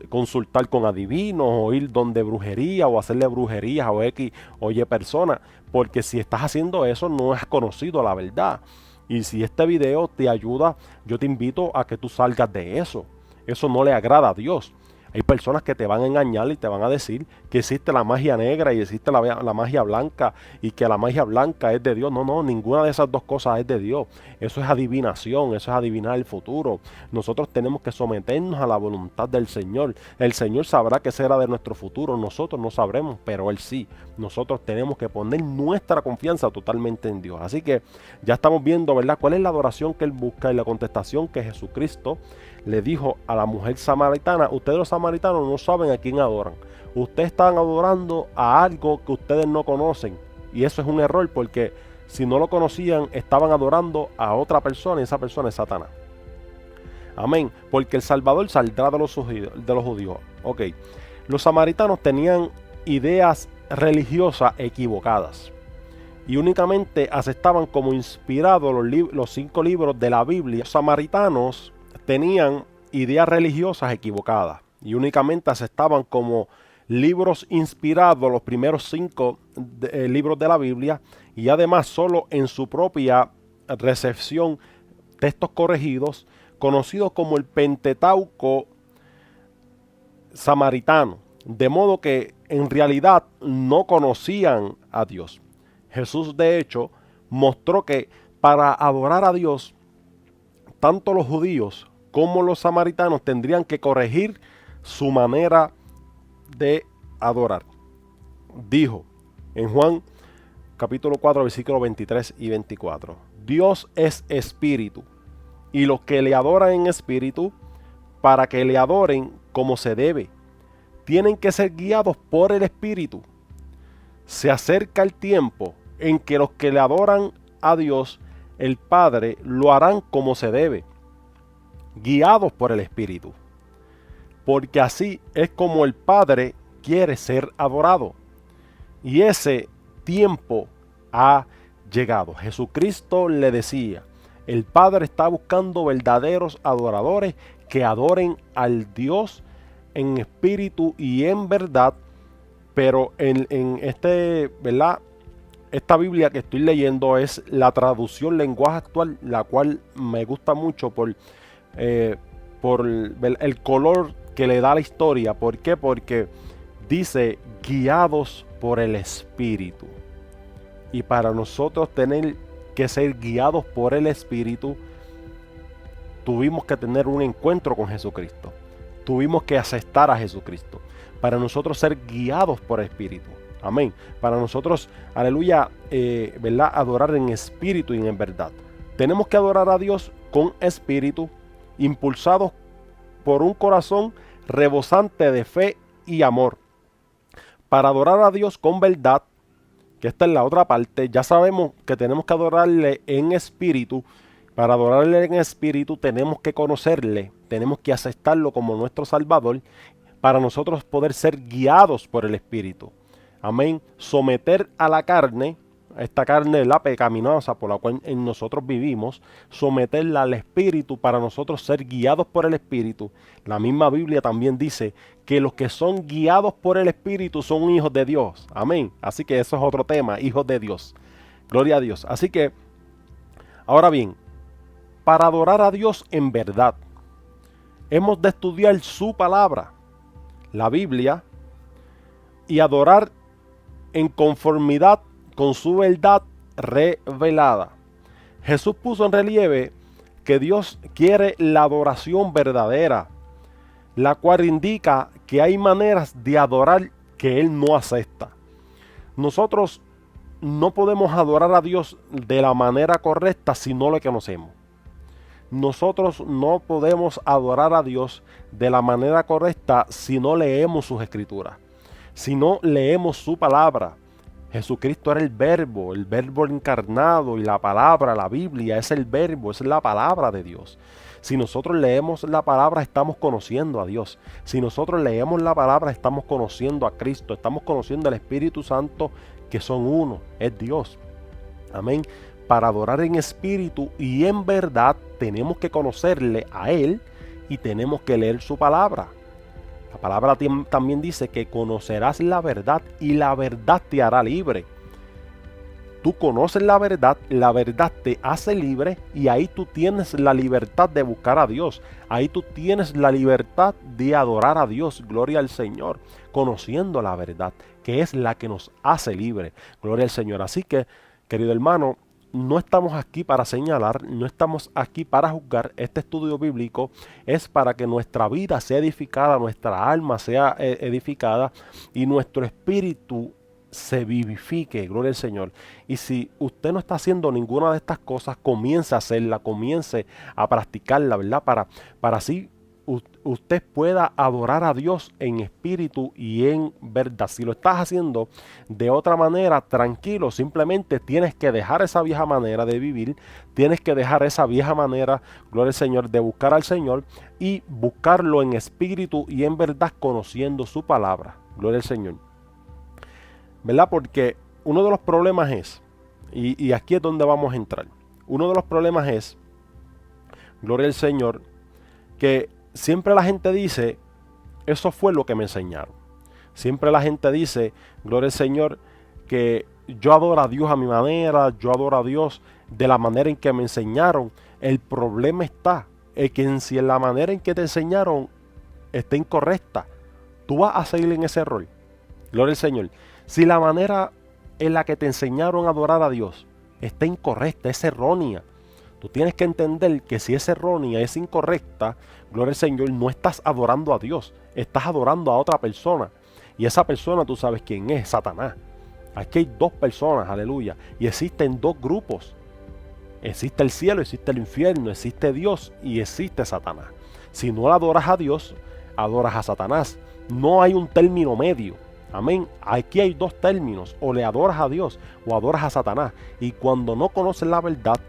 consultar con adivinos o ir donde brujería o hacerle brujerías o X o Y personas. Porque si estás haciendo eso no has conocido la verdad. Y si este video te ayuda, yo te invito a que tú salgas de eso. Eso no le agrada a Dios. Hay personas que te van a engañar y te van a decir que existe la magia negra y existe la magia blanca y que la magia blanca es de Dios. No, ninguna de esas dos cosas es de Dios. Eso es adivinación, eso es adivinar el futuro. Nosotros tenemos que someternos a la voluntad del Señor. El Señor sabrá qué será de nuestro futuro. Nosotros no sabremos, pero Él sí. Nosotros tenemos que poner nuestra confianza totalmente en Dios. Así que ya estamos viendo, ¿verdad?, cuál es la adoración que Él busca y la contestación que Jesucristo le dijo a la mujer samaritana. Ustedes los samaritanos no saben a quién adoran. Ustedes están adorando a algo que ustedes no conocen. Y eso es un error, porque si no lo conocían, estaban adorando a otra persona y esa persona es Satanás. Amén. Porque el Salvador saldrá de los judíos. Ok. Los samaritanos tenían ideas religiosas equivocadas y únicamente aceptaban como inspirados los 5 libros de la Biblia. Los samaritanos tenían ideas religiosas equivocadas y únicamente aceptaban como libros inspirados los primeros 5 libros de la Biblia, y además solo en su propia recepción textos corregidos, conocidos como el Pentateuco samaritano, de modo que en realidad no conocían a Dios. Jesús, de hecho, mostró que para adorar a Dios, tanto los judíos como los samaritanos tendrían que corregir su manera de adorar. Dijo en Juan capítulo 4 versículos 23 y 24: Dios es espíritu, y los que le adoran en espíritu, para que le adoren como se debe, tienen que ser guiados por el espíritu. Se acerca el tiempo en que los que le adoran a Dios, el Padre, lo harán como se debe, guiados por el Espíritu, porque así es como el Padre quiere ser adorado. Y ese tiempo ha llegado. Jesucristo le decía, el Padre está buscando verdaderos adoradores que adoren al Dios en espíritu y en verdad. Pero ¿verdad?, esta Biblia que estoy leyendo es la traducción lenguaje actual, la cual me gusta mucho por el color que le da la historia. ¿Por qué? Porque dice guiados por el Espíritu. Y para nosotros tener que ser guiados por el Espíritu, tuvimos que tener un encuentro con Jesucristo. Tuvimos que aceptar a Jesucristo. Para nosotros ser guiados por el Espíritu, Amén. Para nosotros, aleluya, ¿verdad? Adorar en espíritu y en verdad. Tenemos que adorar a Dios con espíritu, impulsados por un corazón rebosante de fe y amor. Para adorar a Dios con verdad, que esta es la otra parte, ya sabemos que tenemos que adorarle en espíritu. Para adorarle en espíritu tenemos que conocerle, tenemos que aceptarlo como nuestro Salvador, para nosotros poder ser guiados por el Espíritu. Amén. Someter a la carne, a esta carne la pecaminosa por la cual en nosotros vivimos, someterla al Espíritu para nosotros ser guiados por el Espíritu. La misma Biblia también dice que los que son guiados por el Espíritu son hijos de Dios. Amén. Así que eso es otro tema, hijos de Dios. Gloria a Dios. Así que, ahora bien, para adorar a Dios en verdad, hemos de estudiar su palabra, la Biblia, y adorar en conformidad con su verdad revelada. Jesús puso en relieve que Dios quiere la adoración verdadera, la cual indica que hay maneras de adorar que Él no acepta. Nosotros no podemos adorar a Dios de la manera correcta si no le conocemos. Nosotros no podemos adorar a Dios de la manera correcta si no leemos sus escrituras, si no leemos su palabra. Jesucristo era el verbo encarnado, y la palabra, la Biblia es el verbo, es la palabra de Dios. Si nosotros leemos la palabra, estamos conociendo a Dios. Si nosotros leemos la palabra, estamos conociendo a Cristo, estamos conociendo al Espíritu Santo, que son uno, es Dios. Amén. Para adorar en espíritu y en verdad tenemos que conocerle a Él y tenemos que leer su palabra. La palabra también dice que conocerás la verdad y la verdad te hará libre. Tú conoces la verdad te hace libre, y ahí tú tienes la libertad de buscar a Dios. Ahí tú tienes la libertad de adorar a Dios. Gloria al Señor. Conociendo la verdad, que es la que nos hace libre. Gloria al Señor. Así que, querido hermano, no estamos aquí para señalar, no estamos aquí para juzgar. Este estudio bíblico es para que nuestra vida sea edificada, nuestra alma sea edificada y nuestro espíritu se vivifique. Gloria al Señor. Y si usted no está haciendo ninguna de estas cosas, comience a hacerla, comience a practicarla, ¿verdad? Para así usted pueda adorar a Dios en espíritu y en verdad. Si lo estás haciendo de otra manera, tranquilo, simplemente tienes que dejar esa vieja manera de vivir, tienes que dejar esa vieja manera, gloria al Señor, de buscar al Señor y buscarlo en espíritu y en verdad, conociendo su palabra. Gloria al Señor. ¿Verdad? Porque uno de los problemas es, y aquí es donde vamos a entrar, uno de los problemas es, gloria al Señor, que siempre la gente dice, eso fue lo que me enseñaron. Siempre la gente dice, gloria al Señor, que yo adoro a Dios a mi manera, yo adoro a Dios de la manera en que me enseñaron. El problema está en que si en la manera en que te enseñaron está incorrecta, tú vas a seguir en ese error. Gloria al Señor. Si la manera en la que te enseñaron a adorar a Dios está incorrecta, es errónea, tú tienes que entender que si es errónea, es incorrecta, gloria al Señor, no estás adorando a Dios, estás adorando a otra persona. Y esa persona tú sabes quién es, Satanás. Aquí hay dos personas, aleluya, y existen dos grupos. Existe el cielo, existe el infierno, existe Dios y existe Satanás. Si no adoras a Dios, adoras a Satanás. No hay un término medio. Amén. Aquí hay dos términos. O le adoras a Dios o adoras a Satanás. Y cuando no conoces la verdad,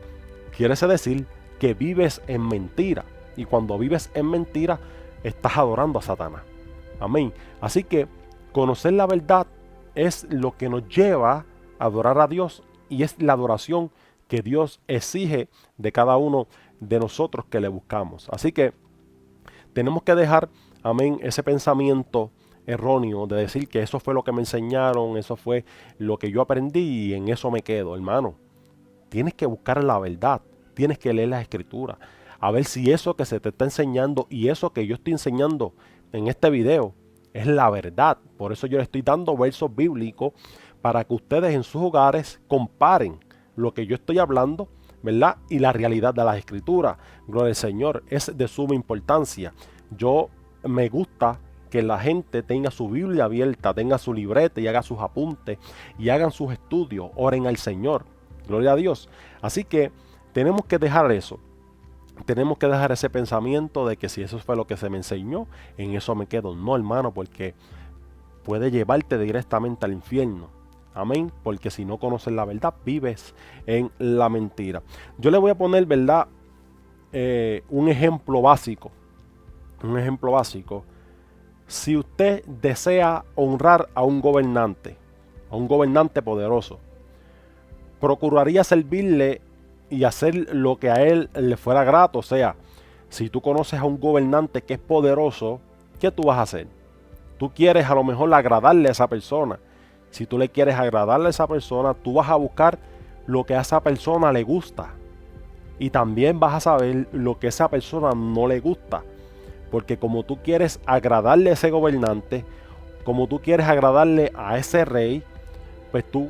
quiere decir que vives en mentira. Y cuando vives en mentira, estás adorando a Satanás. Amén. Así que conocer la verdad es lo que nos lleva a adorar a Dios. Y es la adoración que Dios exige de cada uno de nosotros que le buscamos. Así que tenemos que dejar, amén, ese pensamiento erróneo de decir que eso fue lo que me enseñaron, eso fue lo que yo aprendí y en eso me quedo. Hermano, tienes que buscar la verdad, tienes que leer las escrituras, a ver si eso que se te está enseñando y eso que yo estoy enseñando en este video es la verdad. Por eso yo les estoy dando versos bíblicos para que ustedes en sus hogares comparen lo que yo estoy hablando, ¿verdad? Y la realidad de las escrituras. Gloria al Señor, es de suma importancia. Yo me gusta que la gente tenga su Biblia abierta, tenga su libreta y haga sus apuntes y hagan sus estudios, oren al Señor. Gloria a Dios. Así que tenemos que dejar eso. Tenemos que dejar ese pensamiento de que si eso fue lo que se me enseñó, en eso me quedo. No, hermano, porque puede llevarte directamente al infierno. Amén. Porque si no conoces la verdad, vives en la mentira. Yo le voy a poner, ¿verdad? Un ejemplo básico. Un ejemplo básico. Si usted desea honrar a un gobernante poderoso, procuraría servirle y hacer lo que a él le fuera grato. O sea, si tú conoces a un gobernante que es poderoso, ¿qué tú vas a hacer? Tú quieres a lo mejor agradarle a esa persona. Si tú le quieres agradarle a esa persona, tú vas a buscar lo que a esa persona le gusta. Y también vas a saber lo que a esa persona no le gusta. Porque como tú quieres agradarle a ese gobernante, como tú quieres agradarle a ese rey, pues tú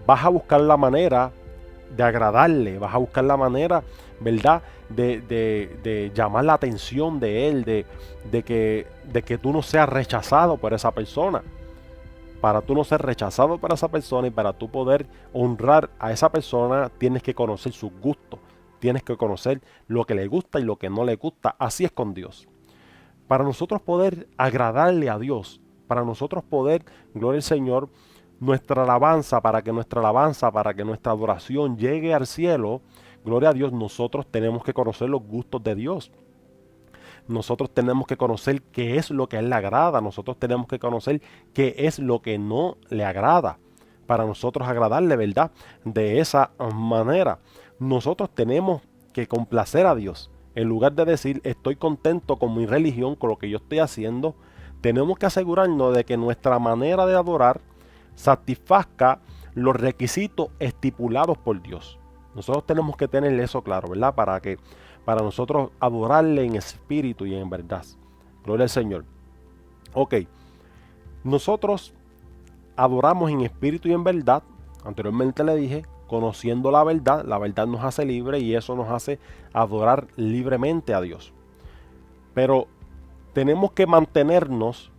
vas a buscar la manera de agradarle, vas a buscar la manera, ¿verdad? De llamar la atención de él, de que tú no seas rechazado por esa persona. Para tú no ser rechazado por esa persona y para tú poder honrar a esa persona, tienes que conocer sus gustos, tienes que conocer lo que le gusta y lo que no le gusta. Así es con Dios. Para nosotros poder agradarle a Dios, para nosotros poder, gloria al Señor, para que nuestra adoración llegue al cielo, gloria a Dios, nosotros tenemos que conocer los gustos de Dios. Nosotros tenemos que conocer qué es lo que a Él le agrada. Nosotros tenemos que conocer qué es lo que no le agrada. Para nosotros agradarle, ¿verdad? De esa manera. Nosotros tenemos que complacer a Dios. En lugar de decir, estoy contento con mi religión, con lo que yo estoy haciendo, tenemos que asegurarnos de que nuestra manera de adorar satisfazca los requisitos estipulados por Dios. Nosotros tenemos que tener eso claro, ¿verdad? Para nosotros adorarle en espíritu y en verdad. Gloria al Señor. Ok. Nosotros adoramos en espíritu y en verdad. Anteriormente le dije, conociendo la verdad nos hace libre y eso nos hace adorar libremente a Dios. Pero tenemos que mantenernos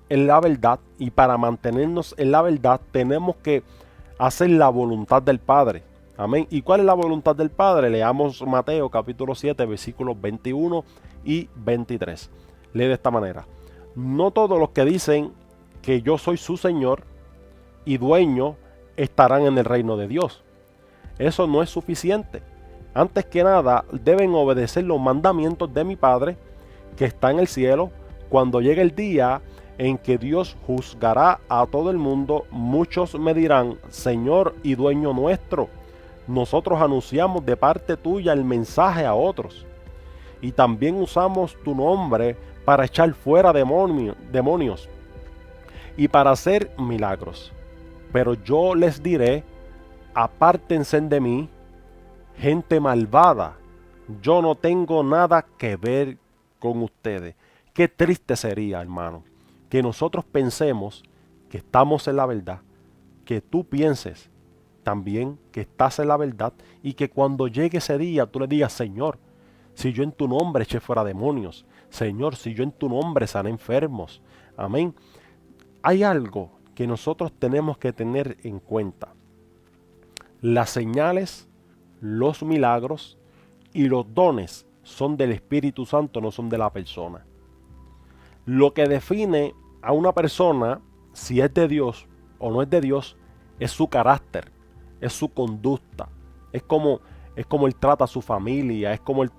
en la verdad, y para mantenernos en la verdad tenemos que hacer la voluntad del Padre. Amén. ¿Y cuál es la voluntad del Padre? Leamos Mateo capítulo 7 versículos 21 y 23. Lee de esta manera: no todos los que dicen que yo soy su Señor y dueño estarán en el reino de Dios. Eso no es suficiente. Antes que nada deben obedecer los mandamientos de mi Padre que está en el cielo. Cuando llegue el día en que Dios juzgará a todo el mundo, muchos me dirán, Señor y dueño nuestro, nosotros anunciamos de parte tuya el mensaje a otros, y también usamos tu nombre para echar fuera demonios y para hacer milagros. Pero yo les diré, apártense de mí, gente malvada, yo no tengo nada que ver con ustedes. Qué triste sería, hermano, que nosotros pensemos que estamos en la verdad, que tú pienses también que estás en la verdad y que cuando llegue ese día tú le digas, Señor, si yo en tu nombre eché fuera demonios, Señor, si yo en tu nombre sané enfermos, amén. Hay algo que nosotros tenemos que tener en cuenta. Las señales, los milagros y los dones son del Espíritu Santo, no son de la persona. Lo que define a una persona, si es de Dios o no es de Dios, es su carácter, es su conducta, es como él trata a su familia, es como él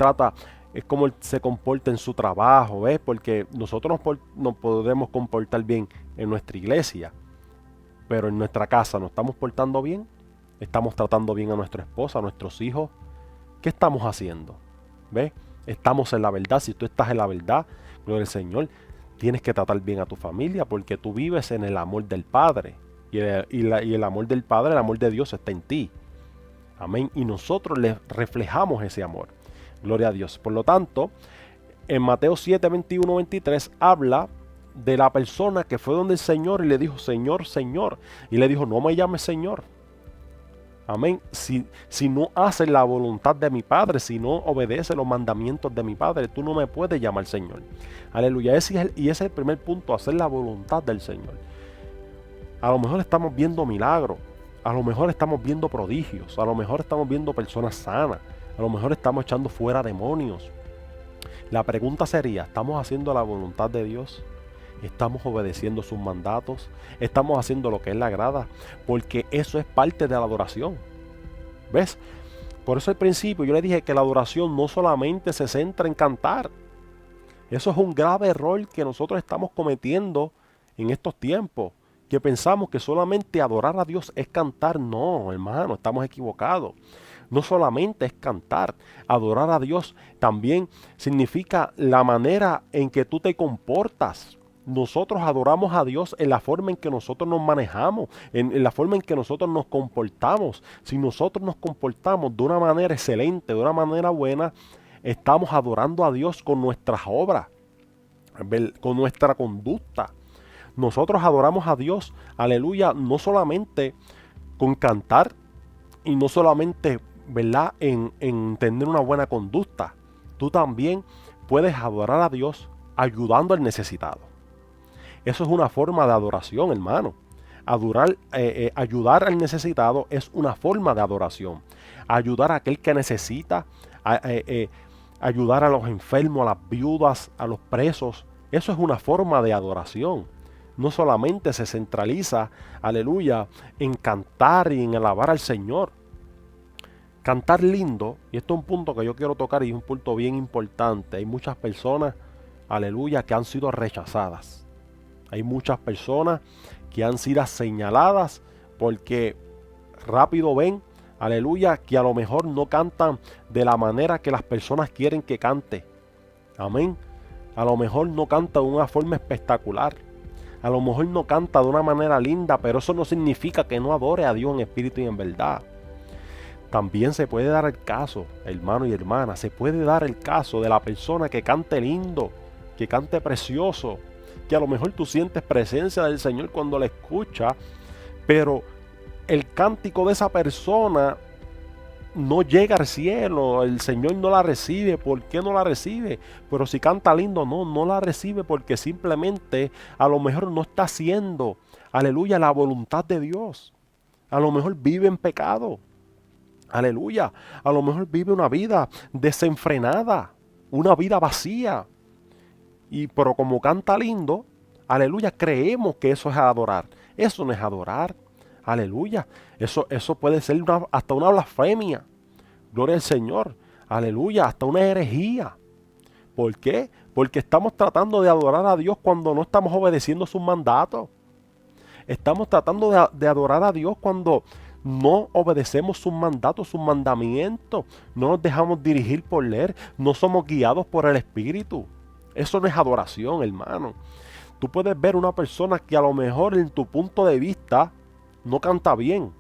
se comporta en su trabajo, ¿ves? Porque nosotros nos podemos comportar bien en nuestra iglesia, pero en nuestra casa ¿nos estamos portando bien? ¿Estamos tratando bien a nuestra esposa, a nuestros hijos? ¿Qué estamos haciendo? ¿Ves? Estamos en la verdad. Si tú estás en la verdad, gloria al Señor, tienes que tratar bien a tu familia porque tú vives en el amor del Padre. Y el amor del Padre, el amor de Dios está en ti. Amén. Y nosotros le reflejamos ese amor. Gloria a Dios. Por lo tanto, en Mateo 7, 21, 23 habla de la persona que fue donde el Señor y le dijo, Señor, Señor. Y le dijo, no me llames Señor. Amén. Si no haces la voluntad de mi Padre, si no obedeces los mandamientos de mi Padre, tú no me puedes llamar Señor. Aleluya. Ese es el primer punto, hacer la voluntad del Señor. A lo mejor estamos viendo milagros, a lo mejor estamos viendo prodigios, a lo mejor estamos viendo personas sanas, a lo mejor estamos echando fuera demonios. La pregunta sería, ¿estamos haciendo la voluntad de Dios? ¿Estamos obedeciendo sus mandatos? ¿Estamos haciendo lo que Él le agrada? Porque eso es parte de la adoración. ¿Ves? Por eso al principio yo le dije que la adoración no solamente se centra en cantar. Eso es un grave error que nosotros estamos cometiendo en estos tiempos. Que pensamos que solamente adorar a Dios es cantar. No, hermano, estamos equivocados. No solamente es cantar. Adorar a Dios también significa la manera en que tú te comportas. Nosotros adoramos a Dios en la forma en que nosotros nos manejamos, en la forma en que nosotros nos comportamos. Si nosotros nos comportamos de una manera excelente, de una manera buena, estamos adorando a Dios con nuestras obras, con nuestra conducta. Nosotros adoramos a Dios, aleluya, no solamente con cantar y no solamente, ¿verdad?, en tener una buena conducta. Tú también puedes adorar a Dios ayudando al necesitado. Eso es una forma de adoración, hermano. Ayudar al necesitado es una forma de adoración. Ayudar a aquel que necesita, ayudar a los enfermos, a las viudas, a los presos. Eso es una forma de adoración. No solamente se centraliza, aleluya, en cantar y en alabar al Señor. Cantar lindo, y esto es un punto que yo quiero tocar y es un punto bien importante. Hay muchas personas, aleluya, que han sido rechazadas. Hay muchas personas que han sido señaladas porque rápido ven, aleluya, que a lo mejor no cantan de la manera que las personas quieren que cante. Amén. A lo mejor no canta de una forma espectacular. A lo mejor no canta de una manera linda, pero eso no significa que no adore a Dios en espíritu y en verdad. También se puede dar el caso, hermano y hermana, se puede dar el caso de la persona que cante lindo, que cante precioso, que a lo mejor tú sientes presencia del Señor cuando la escuchas, pero el cántico de esa persona no llega al cielo, el Señor no la recibe. ¿Por qué no la recibe? Pero si canta lindo, no la recibe porque simplemente a lo mejor no está haciendo, aleluya, la voluntad de Dios. A lo mejor vive en pecado, aleluya, a lo mejor vive una vida desenfrenada, una vida vacía. Pero como canta lindo, aleluya, creemos que eso es adorar. Eso no es adorar, aleluya. Eso puede ser hasta una blasfemia. Gloria al Señor, aleluya, hasta una herejía. ¿Por qué? Porque estamos tratando de adorar a Dios cuando no estamos obedeciendo sus mandatos. Estamos tratando de adorar a Dios cuando no obedecemos sus mandatos, sus mandamientos. No nos dejamos dirigir por leer. No somos guiados por el Espíritu. Eso no es adoración, hermano. Tú puedes ver una persona que a lo mejor en tu punto de vista no canta bien.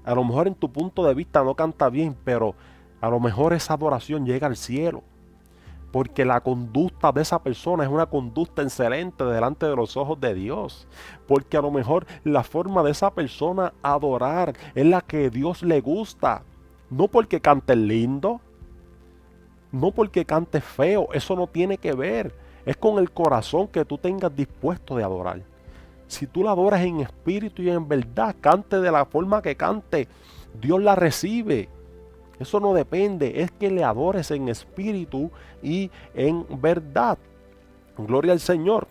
A lo mejor en tu punto de vista no canta bien, pero a lo mejor esa adoración llega al cielo. Porque la conducta de esa persona es una conducta excelente delante de los ojos de Dios. Porque a lo mejor la forma de esa persona adorar es la que a Dios le gusta. No porque cante lindo, no porque cante feo, eso no tiene que ver. Es con el corazón que tú tengas dispuesto de adorar. Si tú la adoras en espíritu y en verdad, cante de la forma que cante, Dios la recibe. Eso no depende, es que le adores en espíritu y en verdad. Gloria al Señor.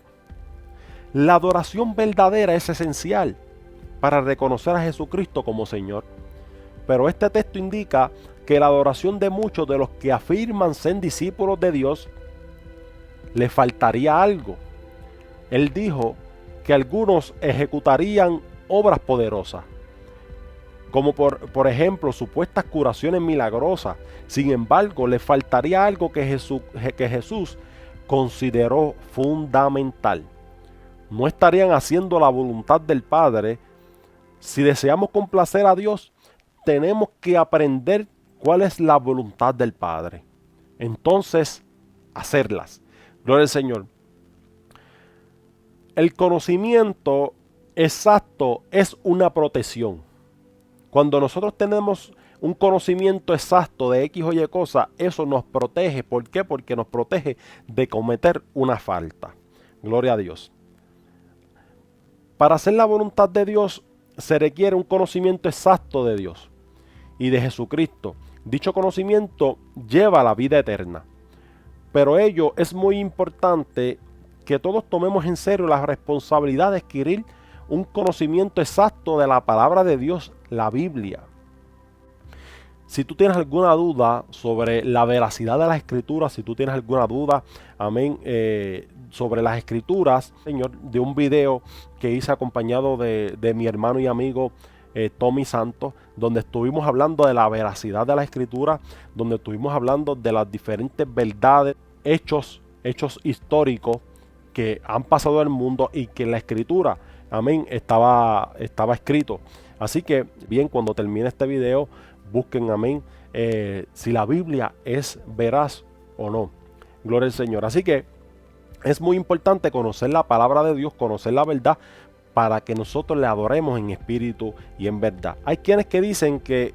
La adoración verdadera es esencial para reconocer a Jesucristo como Señor. Pero este texto indica que la adoración de muchos de los que afirman ser discípulos de Dios le faltaría algo. Él dijo que algunos ejecutarían obras poderosas, como por ejemplo supuestas curaciones milagrosas. Sin embargo, le faltaría algo que Jesús consideró fundamental. No estarían haciendo la voluntad del Padre. Si deseamos complacer a Dios, tenemos que aprender cuál es la voluntad del Padre. Entonces, hacerlas. Gloria al Señor. El conocimiento exacto es una protección. Cuando nosotros tenemos un conocimiento exacto de X o Y cosa, eso nos protege. ¿Por qué? Porque nos protege de cometer una falta. Gloria a Dios. Para hacer la voluntad de Dios se requiere un conocimiento exacto de Dios y de Jesucristo. Dicho conocimiento lleva a la vida eterna. Pero ello es muy importante que todos tomemos en serio la responsabilidad de adquirir un conocimiento exacto de la palabra de Dios, la Biblia. Si tú tienes alguna duda sobre la veracidad de las escrituras, si tú tienes alguna duda, amén, sobre las escrituras, Señor, de un video que hice acompañado de mi hermano y amigo Tommy Santos, donde estuvimos hablando de la veracidad de la escritura, donde estuvimos hablando de las diferentes verdades, hechos históricos que han pasado en el mundo y que en la escritura, amén, estaba escrito. Así que, bien, cuando termine este video, busquen, amén, si la Biblia es veraz o no. Gloria al Señor. Así que es muy importante conocer la palabra de Dios, conocer la verdad, para que nosotros le adoremos en espíritu y en verdad. Hay quienes que dicen que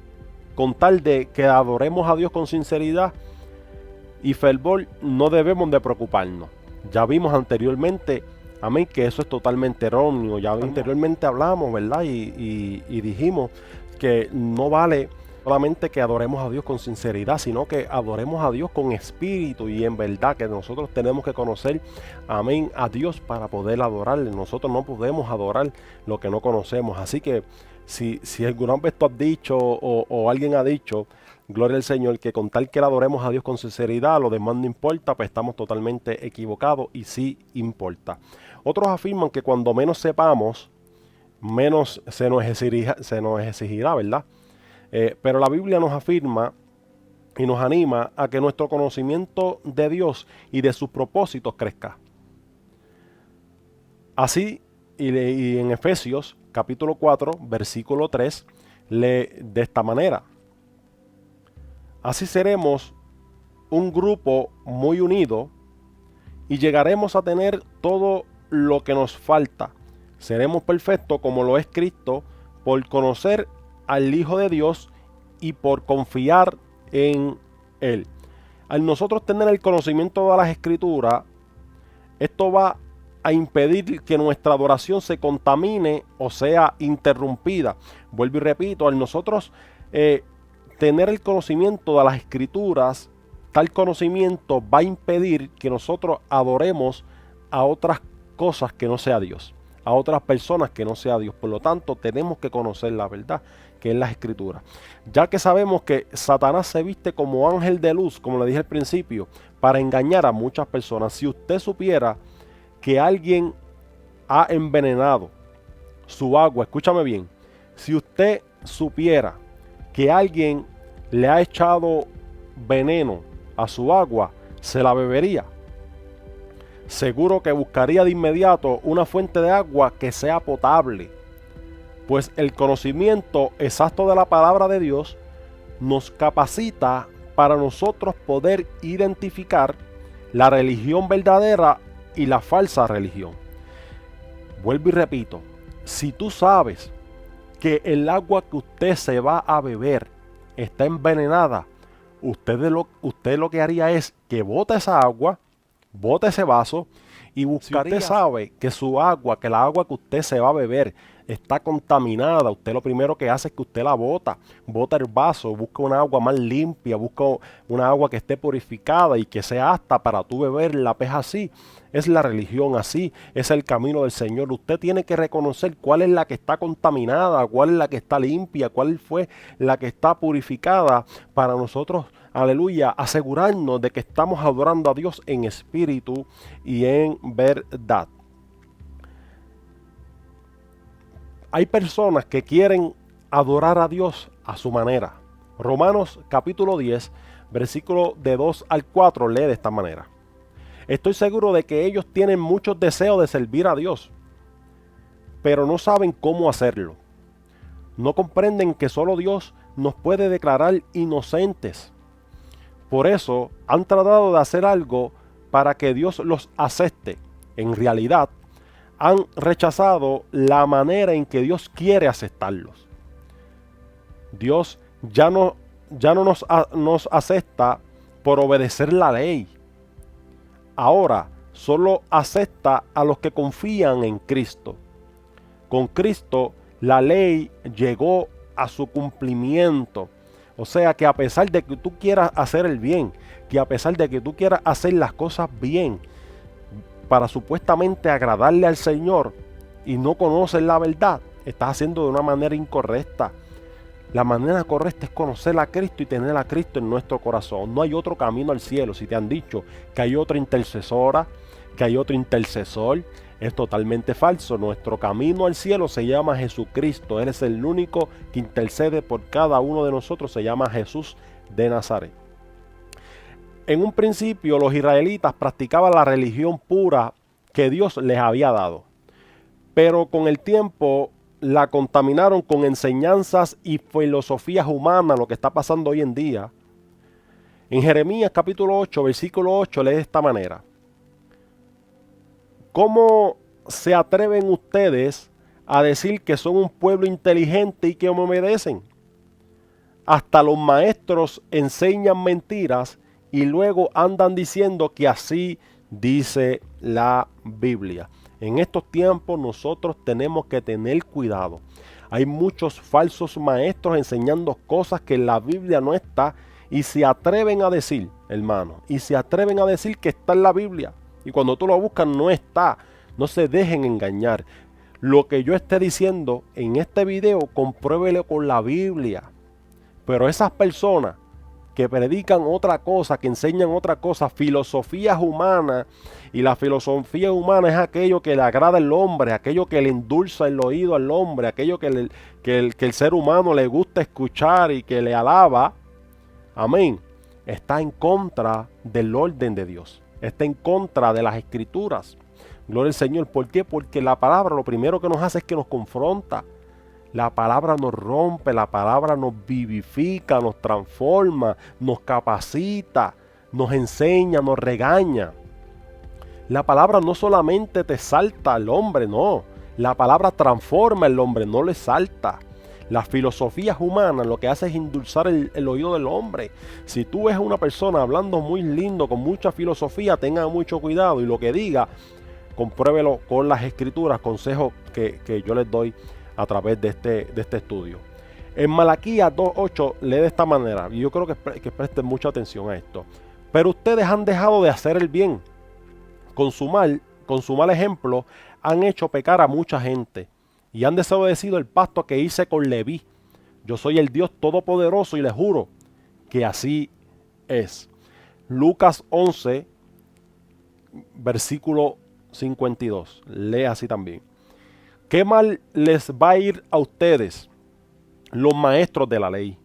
con tal de que adoremos a Dios con sinceridad y fervor, no debemos de preocuparnos. Ya vimos anteriormente, amén, que eso es totalmente erróneo. Ya anteriormente hablamos, ¿verdad? Y dijimos que no vale solamente que adoremos a Dios con sinceridad, sino que adoremos a Dios con espíritu y en verdad, que nosotros tenemos que conocer, amén, a Dios para poder adorarle. Nosotros no podemos adorar lo que no conocemos. Así que si alguna vez tú has dicho o alguien ha dicho, gloria al Señor, que con tal que le adoremos a Dios con sinceridad, lo demás no importa, pues estamos totalmente equivocados y sí importa. Otros afirman que cuando menos sepamos, menos se nos exigirá, ¿verdad? Pero la Biblia nos afirma y nos anima a que nuestro conocimiento de Dios y de sus propósitos crezca. Así, y en Efesios capítulo 4, versículo 3, lee de esta manera: así seremos un grupo muy unido y llegaremos a tener todo lo que nos falta. Seremos perfectos como lo es Cristo, por conocer al Hijo de Dios y por confiar en Él. Al nosotros tener el conocimiento de las Escrituras, esto va a impedir que nuestra adoración se contamine o sea interrumpida. Vuelvo y repito, al nosotros tener el conocimiento de las Escrituras, tal conocimiento va a impedir que nosotros adoremos a otras cosas que no sea Dios, a otras personas que no sea Dios. Por lo tanto, tenemos que conocer la verdad que es las Escrituras. Ya que sabemos que Satanás se viste como ángel de luz, como le dije al principio, para engañar a muchas personas. Si usted supiera que alguien ha envenenado su agua, escúchame bien, si usted supiera que alguien le ha echado veneno a su agua, ¿se la bebería? Seguro que buscaría de inmediato una fuente de agua que sea potable, pues el conocimiento exacto de la palabra de Dios nos capacita para nosotros poder identificar la religión verdadera y la falsa religión. Vuelvo y repito, si tú sabes que el agua que usted se va a beber está envenenada, usted lo que haría es que bote esa agua, bote ese vaso y buscaría. Si usted sabe que su agua, que la agua que usted se va a beber está contaminada, usted lo primero que hace es que usted la bota el vaso, busca una agua más limpia, busca una agua que esté purificada y que sea apta para tú beberla. Pues así es la religión, así es el camino del Señor. Usted tiene que reconocer cuál es la que está contaminada, cuál es la que está limpia, cuál fue la que está purificada, para nosotros, aleluya, asegurarnos de que estamos adorando a Dios en espíritu y en verdad. Hay personas que quieren adorar a Dios a su manera. Romanos capítulo 10, versículo de 2 al 4 lee de esta manera: estoy seguro de que ellos tienen muchos deseos de servir a Dios, pero no saben cómo hacerlo. No comprenden que solo Dios nos puede declarar inocentes. Por eso han tratado de hacer algo para que Dios los acepte. En realidad, han rechazado la manera en que Dios quiere aceptarlos. Dios ya no nos acepta por obedecer la ley. Ahora solo acepta a los que confían en Cristo. Con Cristo la ley llegó a su cumplimiento. O sea que a pesar de que tú quieras hacer el bien, que a pesar de que tú quieras hacer las cosas bien para supuestamente agradarle al Señor y no conoces la verdad, estás haciendo de una manera incorrecta. La manera correcta es conocer a Cristo y tener a Cristo en nuestro corazón. No hay otro camino al cielo. Si te han dicho que hay otra intercesora, que hay otro intercesor, es totalmente falso. Nuestro camino al cielo se llama Jesucristo. Él es el único que intercede por cada uno de nosotros. Se llama Jesús de Nazaret. En un principio los israelitas practicaban la religión pura que Dios les había dado. Pero con el tiempo la contaminaron con enseñanzas y filosofías humanas, lo que está pasando hoy en día. En Jeremías capítulo 8, versículo 8, lee de esta manera: ¿cómo se atreven ustedes a decir que son un pueblo inteligente y que me obedecen? Hasta los maestros enseñan mentiras y luego andan diciendo que así dice la Biblia. En estos tiempos nosotros tenemos que tener cuidado. Hay muchos falsos maestros enseñando cosas que en la Biblia no está y se atreven a decir, hermano, y se atreven a decir que está en la Biblia. Y cuando tú lo buscas no está. No se dejen engañar. Lo que yo esté diciendo en este video, compruébelo con la Biblia. Pero esas personas que predican otra cosa, que enseñan otra cosa, filosofías humanas, y la filosofía humana es aquello que le agrada al hombre, aquello que le endulza el oído al hombre, aquello que el ser humano le gusta escuchar y que le alaba, amén, está en contra del orden de Dios, está en contra de las escrituras. Gloria al Señor. ¿Por qué? Porque la palabra lo primero que nos hace es que nos confronta. La palabra nos rompe, la palabra nos vivifica, nos transforma, nos capacita, nos enseña, nos regaña. La palabra no solamente te salta al hombre, no. La palabra transforma al hombre, no le salta. Las filosofías humanas lo que hace es endulzar el oído del hombre. Si tú ves a una persona hablando muy lindo, con mucha filosofía, tenga mucho cuidado y lo que diga, compruébelo con las escrituras, consejos que yo les doy a través de este estudio. En Malaquías 2:8 lee de esta manera, y yo creo que presten mucha atención a esto. Pero ustedes han dejado de hacer el bien. Con su mal ejemplo han hecho pecar a mucha gente y han desobedecido el pacto que hice con Leví. Yo soy el Dios Todopoderoso y les juro que así es. Lucas 11, versículo 52. Lee así también. ¿Qué mal les va a ir a ustedes, los maestros de la ley?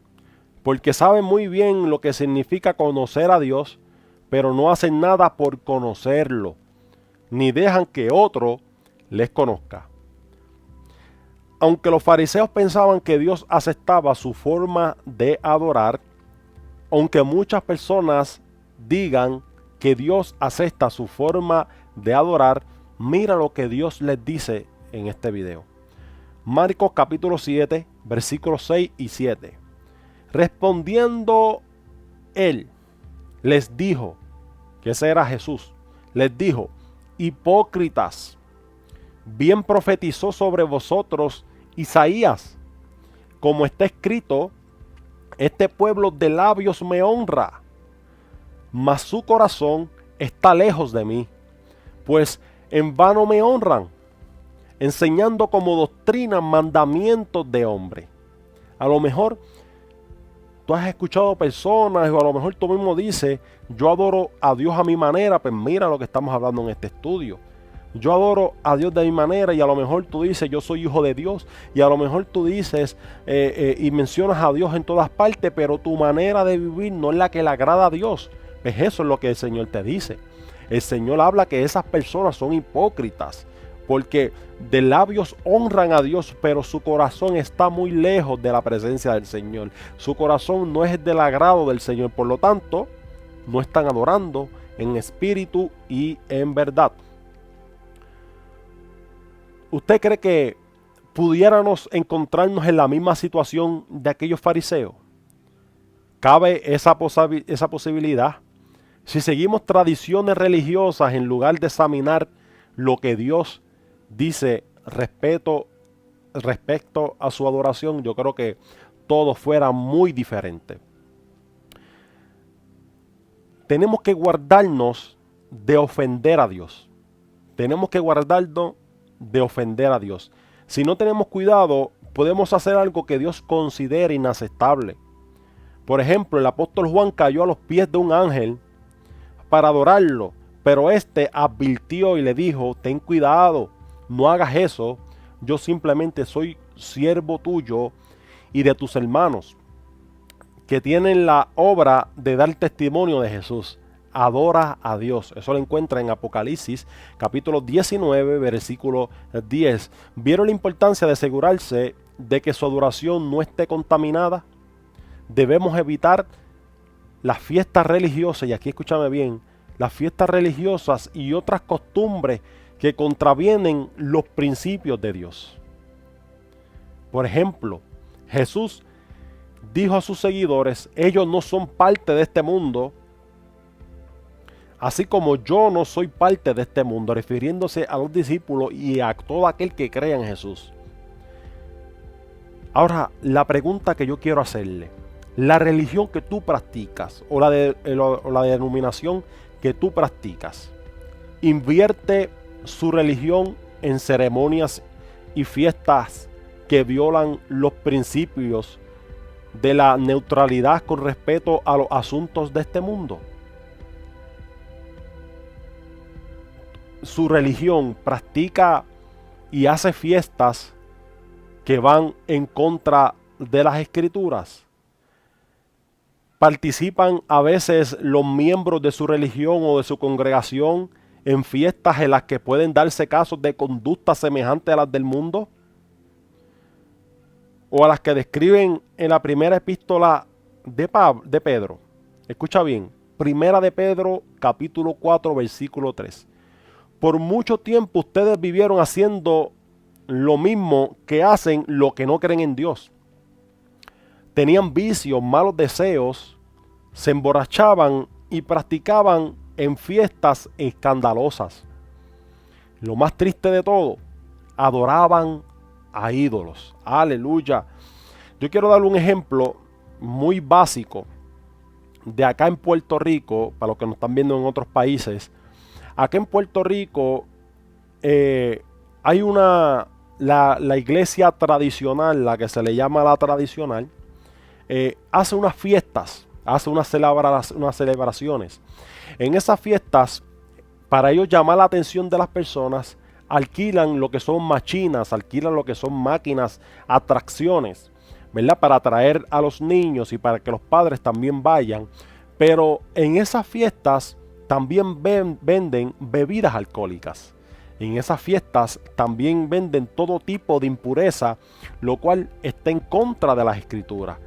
Porque saben muy bien lo que significa conocer a Dios, pero no hacen nada por conocerlo, ni dejan que otro les conozca. Aunque los fariseos pensaban que Dios aceptaba su forma de adorar, aunque muchas personas digan que Dios acepta su forma de adorar, mira lo que Dios les dice en este video. Marcos capítulo 7, versículos 6 y 7. Respondiendo él, les dijo, que ese era Jesús, les dijo: hipócritas, bien profetizó sobre vosotros Isaías, como está escrito: este pueblo de labios me honra, mas su corazón está lejos de mí, pues en vano me honran, enseñando como doctrina mandamientos de hombre. A lo mejor tú has escuchado personas, o a lo mejor tú mismo dices: yo adoro a Dios a mi manera. Pues mira lo que estamos hablando en este estudio. Yo adoro a Dios de mi manera, y a lo mejor tú dices: yo soy hijo de Dios, y a lo mejor tú dices y mencionas a Dios en todas partes, pero tu manera de vivir no es la que le agrada a Dios. Pues eso es lo que el Señor te dice. El Señor habla que esas personas son hipócritas, porque de labios honran a Dios, pero su corazón está muy lejos de la presencia del Señor. Su corazón no es del agrado del Señor, por lo tanto, no están adorando en espíritu y en verdad. ¿Usted cree que pudiéramos encontrarnos en la misma situación de aquellos fariseos. Cabe esa posibilidad. Si seguimos tradiciones religiosas en lugar de examinar lo que Dios dice respecto a su adoración, yo creo que todo fuera muy diferente. Tenemos que guardarnos de ofender a Dios. Tenemos que guardarnos de ofender a Dios. Si no tenemos cuidado, podemos hacer algo que Dios considere inaceptable. Por ejemplo, el apóstol Juan cayó a los pies de un ángel para adorarlo, pero éste advirtió y le dijo: ten cuidado, no hagas eso, yo simplemente soy siervo tuyo y de tus hermanos, que tienen la obra de dar testimonio de Jesús. Adora a Dios. Eso lo encuentra en Apocalipsis capítulo 19, versículo 10. ¿Vieron la importancia de asegurarse de que su adoración no esté contaminada? Debemos evitar las fiestas religiosas, y aquí escúchame bien, las fiestas religiosas y otras costumbres que contravienen los principios de Dios. Por ejemplo, Jesús dijo a sus seguidores: ellos no son parte de este mundo, así como yo no soy parte de este mundo, refiriéndose a los discípulos y a todo aquel que crea en Jesús. Ahora, la pregunta que yo quiero hacerle: la religión que tú practicas o la denominación que tú practicas, ¿invierte su religión en ceremonias y fiestas que violan los principios de la neutralidad con respecto a los asuntos de este mundo? Su religión practica y hace fiestas que van en contra de las Escrituras. ¿Participan a veces los miembros de su religión o de su congregación en fiestas en las que pueden darse casos de conducta semejante a las del mundo? ¿O a las que describen en la primera epístola de Pedro? Escucha bien, primera de Pedro capítulo 4 versículo 3. Por mucho tiempo ustedes vivieron haciendo lo mismo que hacen los que no creen en Dios. Tenían vicios, malos deseos, se emborrachaban y practicaban en fiestas escandalosas. Lo más triste de todo, adoraban a ídolos. Aleluya. Yo quiero darle un ejemplo muy básico de acá en Puerto Rico, para los que nos están viendo en otros países. Acá en Puerto Rico hay la iglesia tradicional, la que se le llama la tradicional, hace unas fiestas, hace unas celebraciones. En esas fiestas, para ellos llamar la atención de las personas, alquilan lo que son machinas, alquilan lo que son máquinas, atracciones, ¿verdad? Para atraer a los niños y para que los padres también vayan. Pero en esas fiestas también venden bebidas alcohólicas. En esas fiestas también venden todo tipo de impureza, lo cual está en contra de las Escrituras.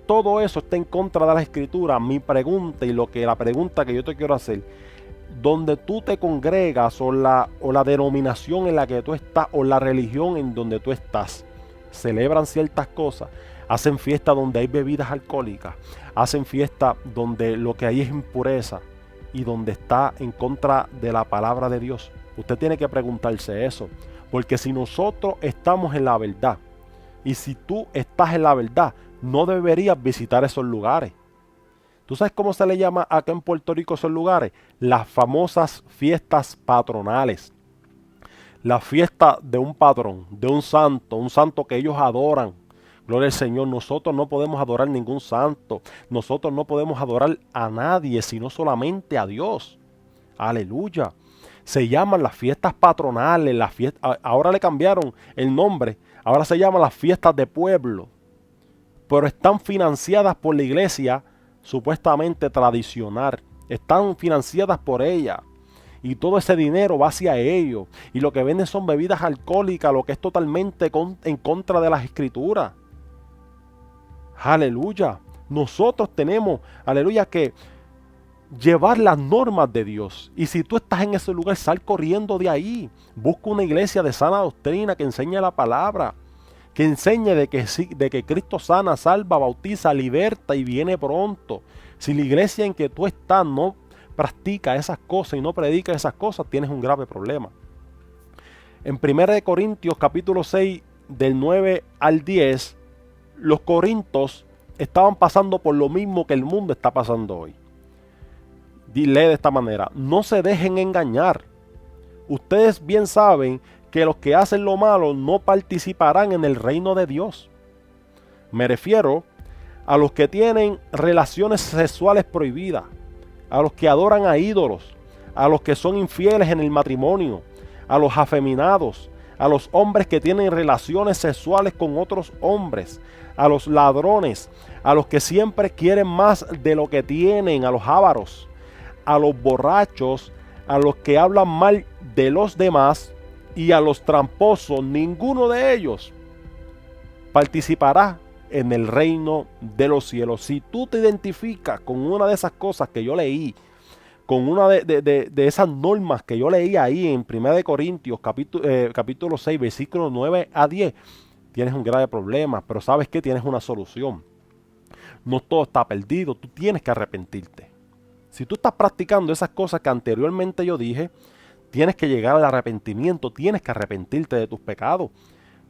Todo eso está en contra de las Escrituras. Mi pregunta y la pregunta que yo te quiero hacer: donde tú te congregas o la denominación en la que tú estás o la religión en donde tú estás, celebran ciertas cosas, hacen fiestas donde hay bebidas alcohólicas, hacen fiestas donde lo que hay es impureza y donde está en contra de la palabra de Dios. Usted tiene que preguntarse eso, porque si nosotros estamos en la verdad y si tú estás en la verdad, no deberías visitar esos lugares. ¿Tú sabes cómo se le llama acá en Puerto Rico esos lugares? Las famosas fiestas patronales. La fiesta de un patrón, de un santo que ellos adoran. Gloria al Señor. Nosotros no podemos adorar ningún santo. Nosotros no podemos adorar a nadie, sino solamente a Dios. Aleluya. Se llaman las fiestas patronales. Ahora le cambiaron el nombre. Ahora se llaman las fiestas de pueblo. Pero están financiadas por la iglesia supuestamente tradicional. Están financiadas por ella. Y todo ese dinero va hacia ellos. Y lo que venden son bebidas alcohólicas, lo que es totalmente en contra de las Escrituras. Aleluya. Nosotros tenemos, aleluya, que llevar las normas de Dios. Y si tú estás en ese lugar, sal corriendo de ahí. Busca una iglesia de sana doctrina que enseñe la palabra. que enseñe de que, de que Cristo sana, salva, bautiza, liberta y viene pronto. Si la iglesia en que tú estás no practica esas cosas y no predica esas cosas, tienes un grave problema. En 1 Corintios capítulo 6, del 9 al 10, los corintios estaban pasando por lo mismo que el mundo está pasando hoy. Lee de esta manera: no se dejen engañar. Ustedes bien saben que los que hacen lo malo no participarán en el reino de Dios. Me refiero a los que tienen relaciones sexuales prohibidas, a los que adoran a ídolos, a los que son infieles en el matrimonio, a los afeminados, a los hombres que tienen relaciones sexuales con otros hombres, a los ladrones, a los que siempre quieren más de lo que tienen, a los ávaros, a los borrachos, a los que hablan mal de los demás y a los tramposos. Ninguno de ellos participará en el reino de los cielos. Si tú te identificas con una de esas cosas que yo leí, con una de esas normas que yo leí ahí en 1 Corintios capítulo 6, versículos 9 a 10, tienes un grave problema, pero ¿sabes qué? Tienes una solución. No todo está perdido, tú tienes que arrepentirte. Si tú estás practicando esas cosas que anteriormente yo dije, tienes que llegar al arrepentimiento, tienes que arrepentirte de tus pecados.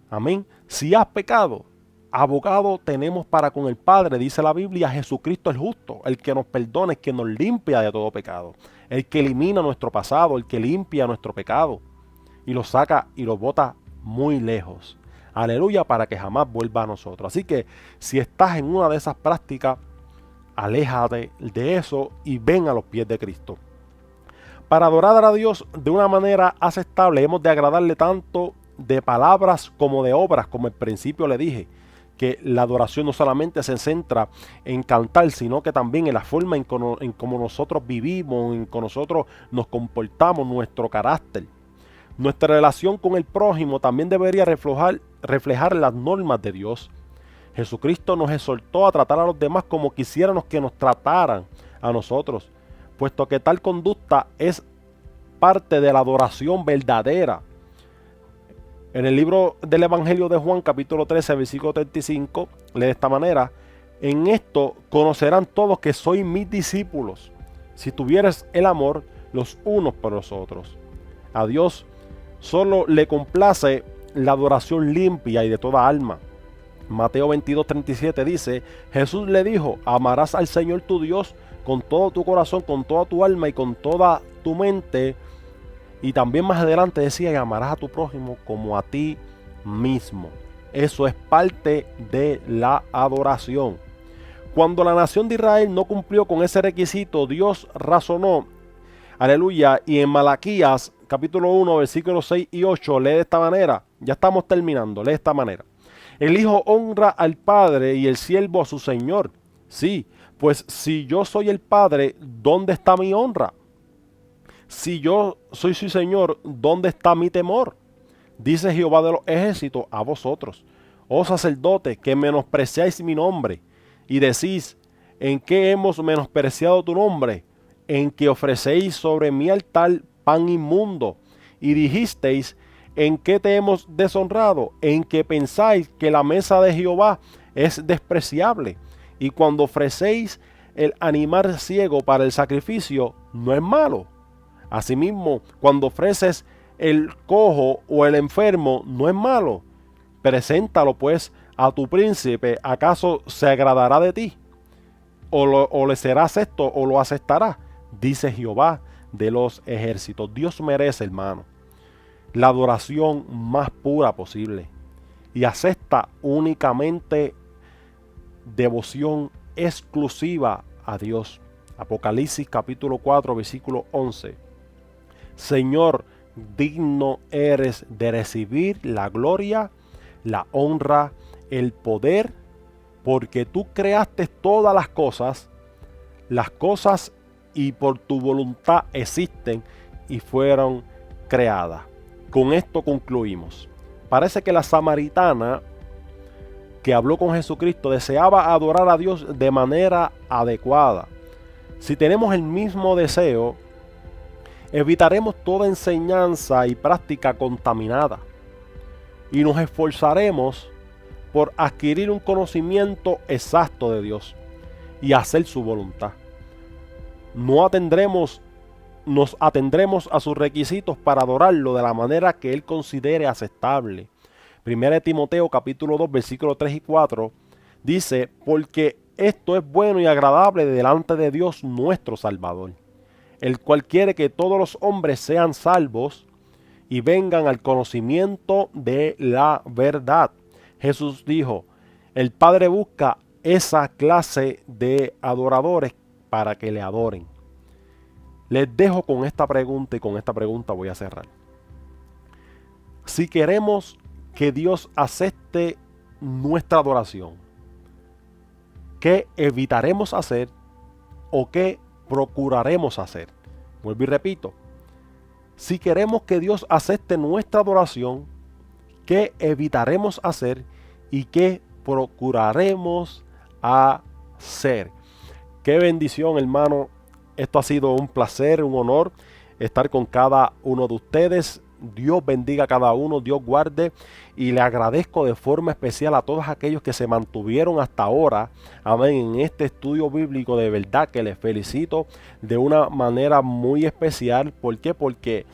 Amén. Si has pecado, abogado tenemos para con el Padre, dice la Biblia, Jesucristo el justo, el que nos perdona, el que nos limpia de todo pecado, el que elimina nuestro pasado, el que limpia nuestro pecado y lo saca y lo bota muy lejos. Aleluya, para que jamás vuelva a nosotros. Así que si estás en una de esas prácticas, aléjate de eso y ven a los pies de Cristo. Para adorar a Dios de una manera aceptable, hemos de agradarle tanto de palabras como de obras, como al principio le dije, que la adoración no solamente se centra en cantar, sino que también en la forma en cómo nosotros vivimos, en cómo nosotros nos comportamos, nuestro carácter. Nuestra relación con el prójimo también debería reflejar las normas de Dios. Jesucristo nos exhortó a tratar a los demás como quisiéramos que nos trataran a nosotros, puesto que tal conducta es parte de la adoración verdadera. En el libro del Evangelio de Juan, capítulo 13, versículo 35, lee de esta manera: en esto conocerán todos que sois mis discípulos, si tuvieres el amor los unos por los otros. A Dios solo le complace la adoración limpia y de toda alma. Mateo 22, 37 dice: Jesús le dijo: amarás al Señor tu Dios con todo tu corazón, con toda tu alma y con toda tu mente. Y también más adelante decía: y amarás a tu prójimo como a ti mismo. Eso es parte de la adoración. Cuando la nación de Israel no cumplió con ese requisito, Dios razonó. Aleluya. Y en Malaquías capítulo 1, versículos 6 y 8 lee de esta manera. Ya estamos terminando. Lee de esta manera: el hijo honra al padre y el siervo a su señor. Sí, pues si yo soy el padre, ¿dónde está mi honra? Si yo soy su señor, ¿dónde está mi temor? Dice Jehová de los ejércitos a vosotros, oh sacerdotes, que menospreciáis mi nombre, y decís: ¿en qué hemos menospreciado tu nombre? En que ofrecéis sobre mi altar pan inmundo. Y dijisteis: ¿en qué te hemos deshonrado? En que pensáis que la mesa de Jehová es despreciable. Y cuando ofrecéis el animal ciego para el sacrificio, no es malo. Asimismo, cuando ofreces el cojo o el enfermo, no es malo. Preséntalo pues a tu príncipe, ¿acaso se agradará de ti? ¿O le serás esto o lo aceptará? Dice Jehová de los ejércitos. Dios merece, hermano, la adoración más pura posible y acepta únicamente devoción exclusiva a Dios. Apocalipsis capítulo 4, versículo 11. Señor, digno eres de recibir la gloria, la honra, el poder, porque tú creaste todas las cosas y por tu voluntad existen y fueron creadas. Con esto concluimos. Parece que la samaritana que habló con Jesucristo deseaba adorar a Dios de manera adecuada. Si tenemos el mismo deseo, evitaremos toda enseñanza y práctica contaminada y nos esforzaremos por adquirir un conocimiento exacto de Dios y hacer su voluntad. Nos atendremos a sus requisitos para adorarlo de la manera que Él considere aceptable. 1 Timoteo capítulo 2 versículos 3 y 4 dice: porque esto es bueno y agradable delante de Dios nuestro Salvador, el cual quiere que todos los hombres sean salvos y vengan al conocimiento de la verdad. Jesús dijo: el Padre busca esa clase de adoradores para que le adoren. Les dejo con esta pregunta y con esta pregunta voy a cerrar. Si queremos que Dios acepte nuestra adoración, ¿qué evitaremos hacer o qué procuraremos hacer? Vuelvo y repito. Si queremos que Dios acepte nuestra adoración, ¿qué evitaremos hacer y qué procuraremos hacer? Qué bendición, hermano. Esto ha sido un placer, un honor estar con cada uno de ustedes. Dios bendiga a cada uno, Dios guarde, y le agradezco de forma especial a todos aquellos que se mantuvieron hasta ahora, amén, en este estudio bíblico. De verdad que les felicito de una manera muy especial. ¿Por qué? Porque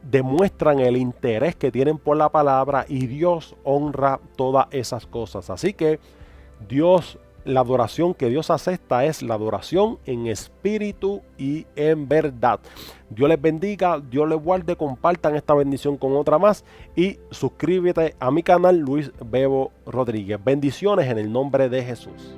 demuestran el interés que tienen por la palabra y Dios honra todas esas cosas. Así que la adoración que Dios acepta es la adoración en espíritu y en verdad. Dios les bendiga, Dios les guarde, compartan esta bendición con otra más y suscríbete a mi canal Luis Bebo Rodríguez. Bendiciones en el nombre de Jesús.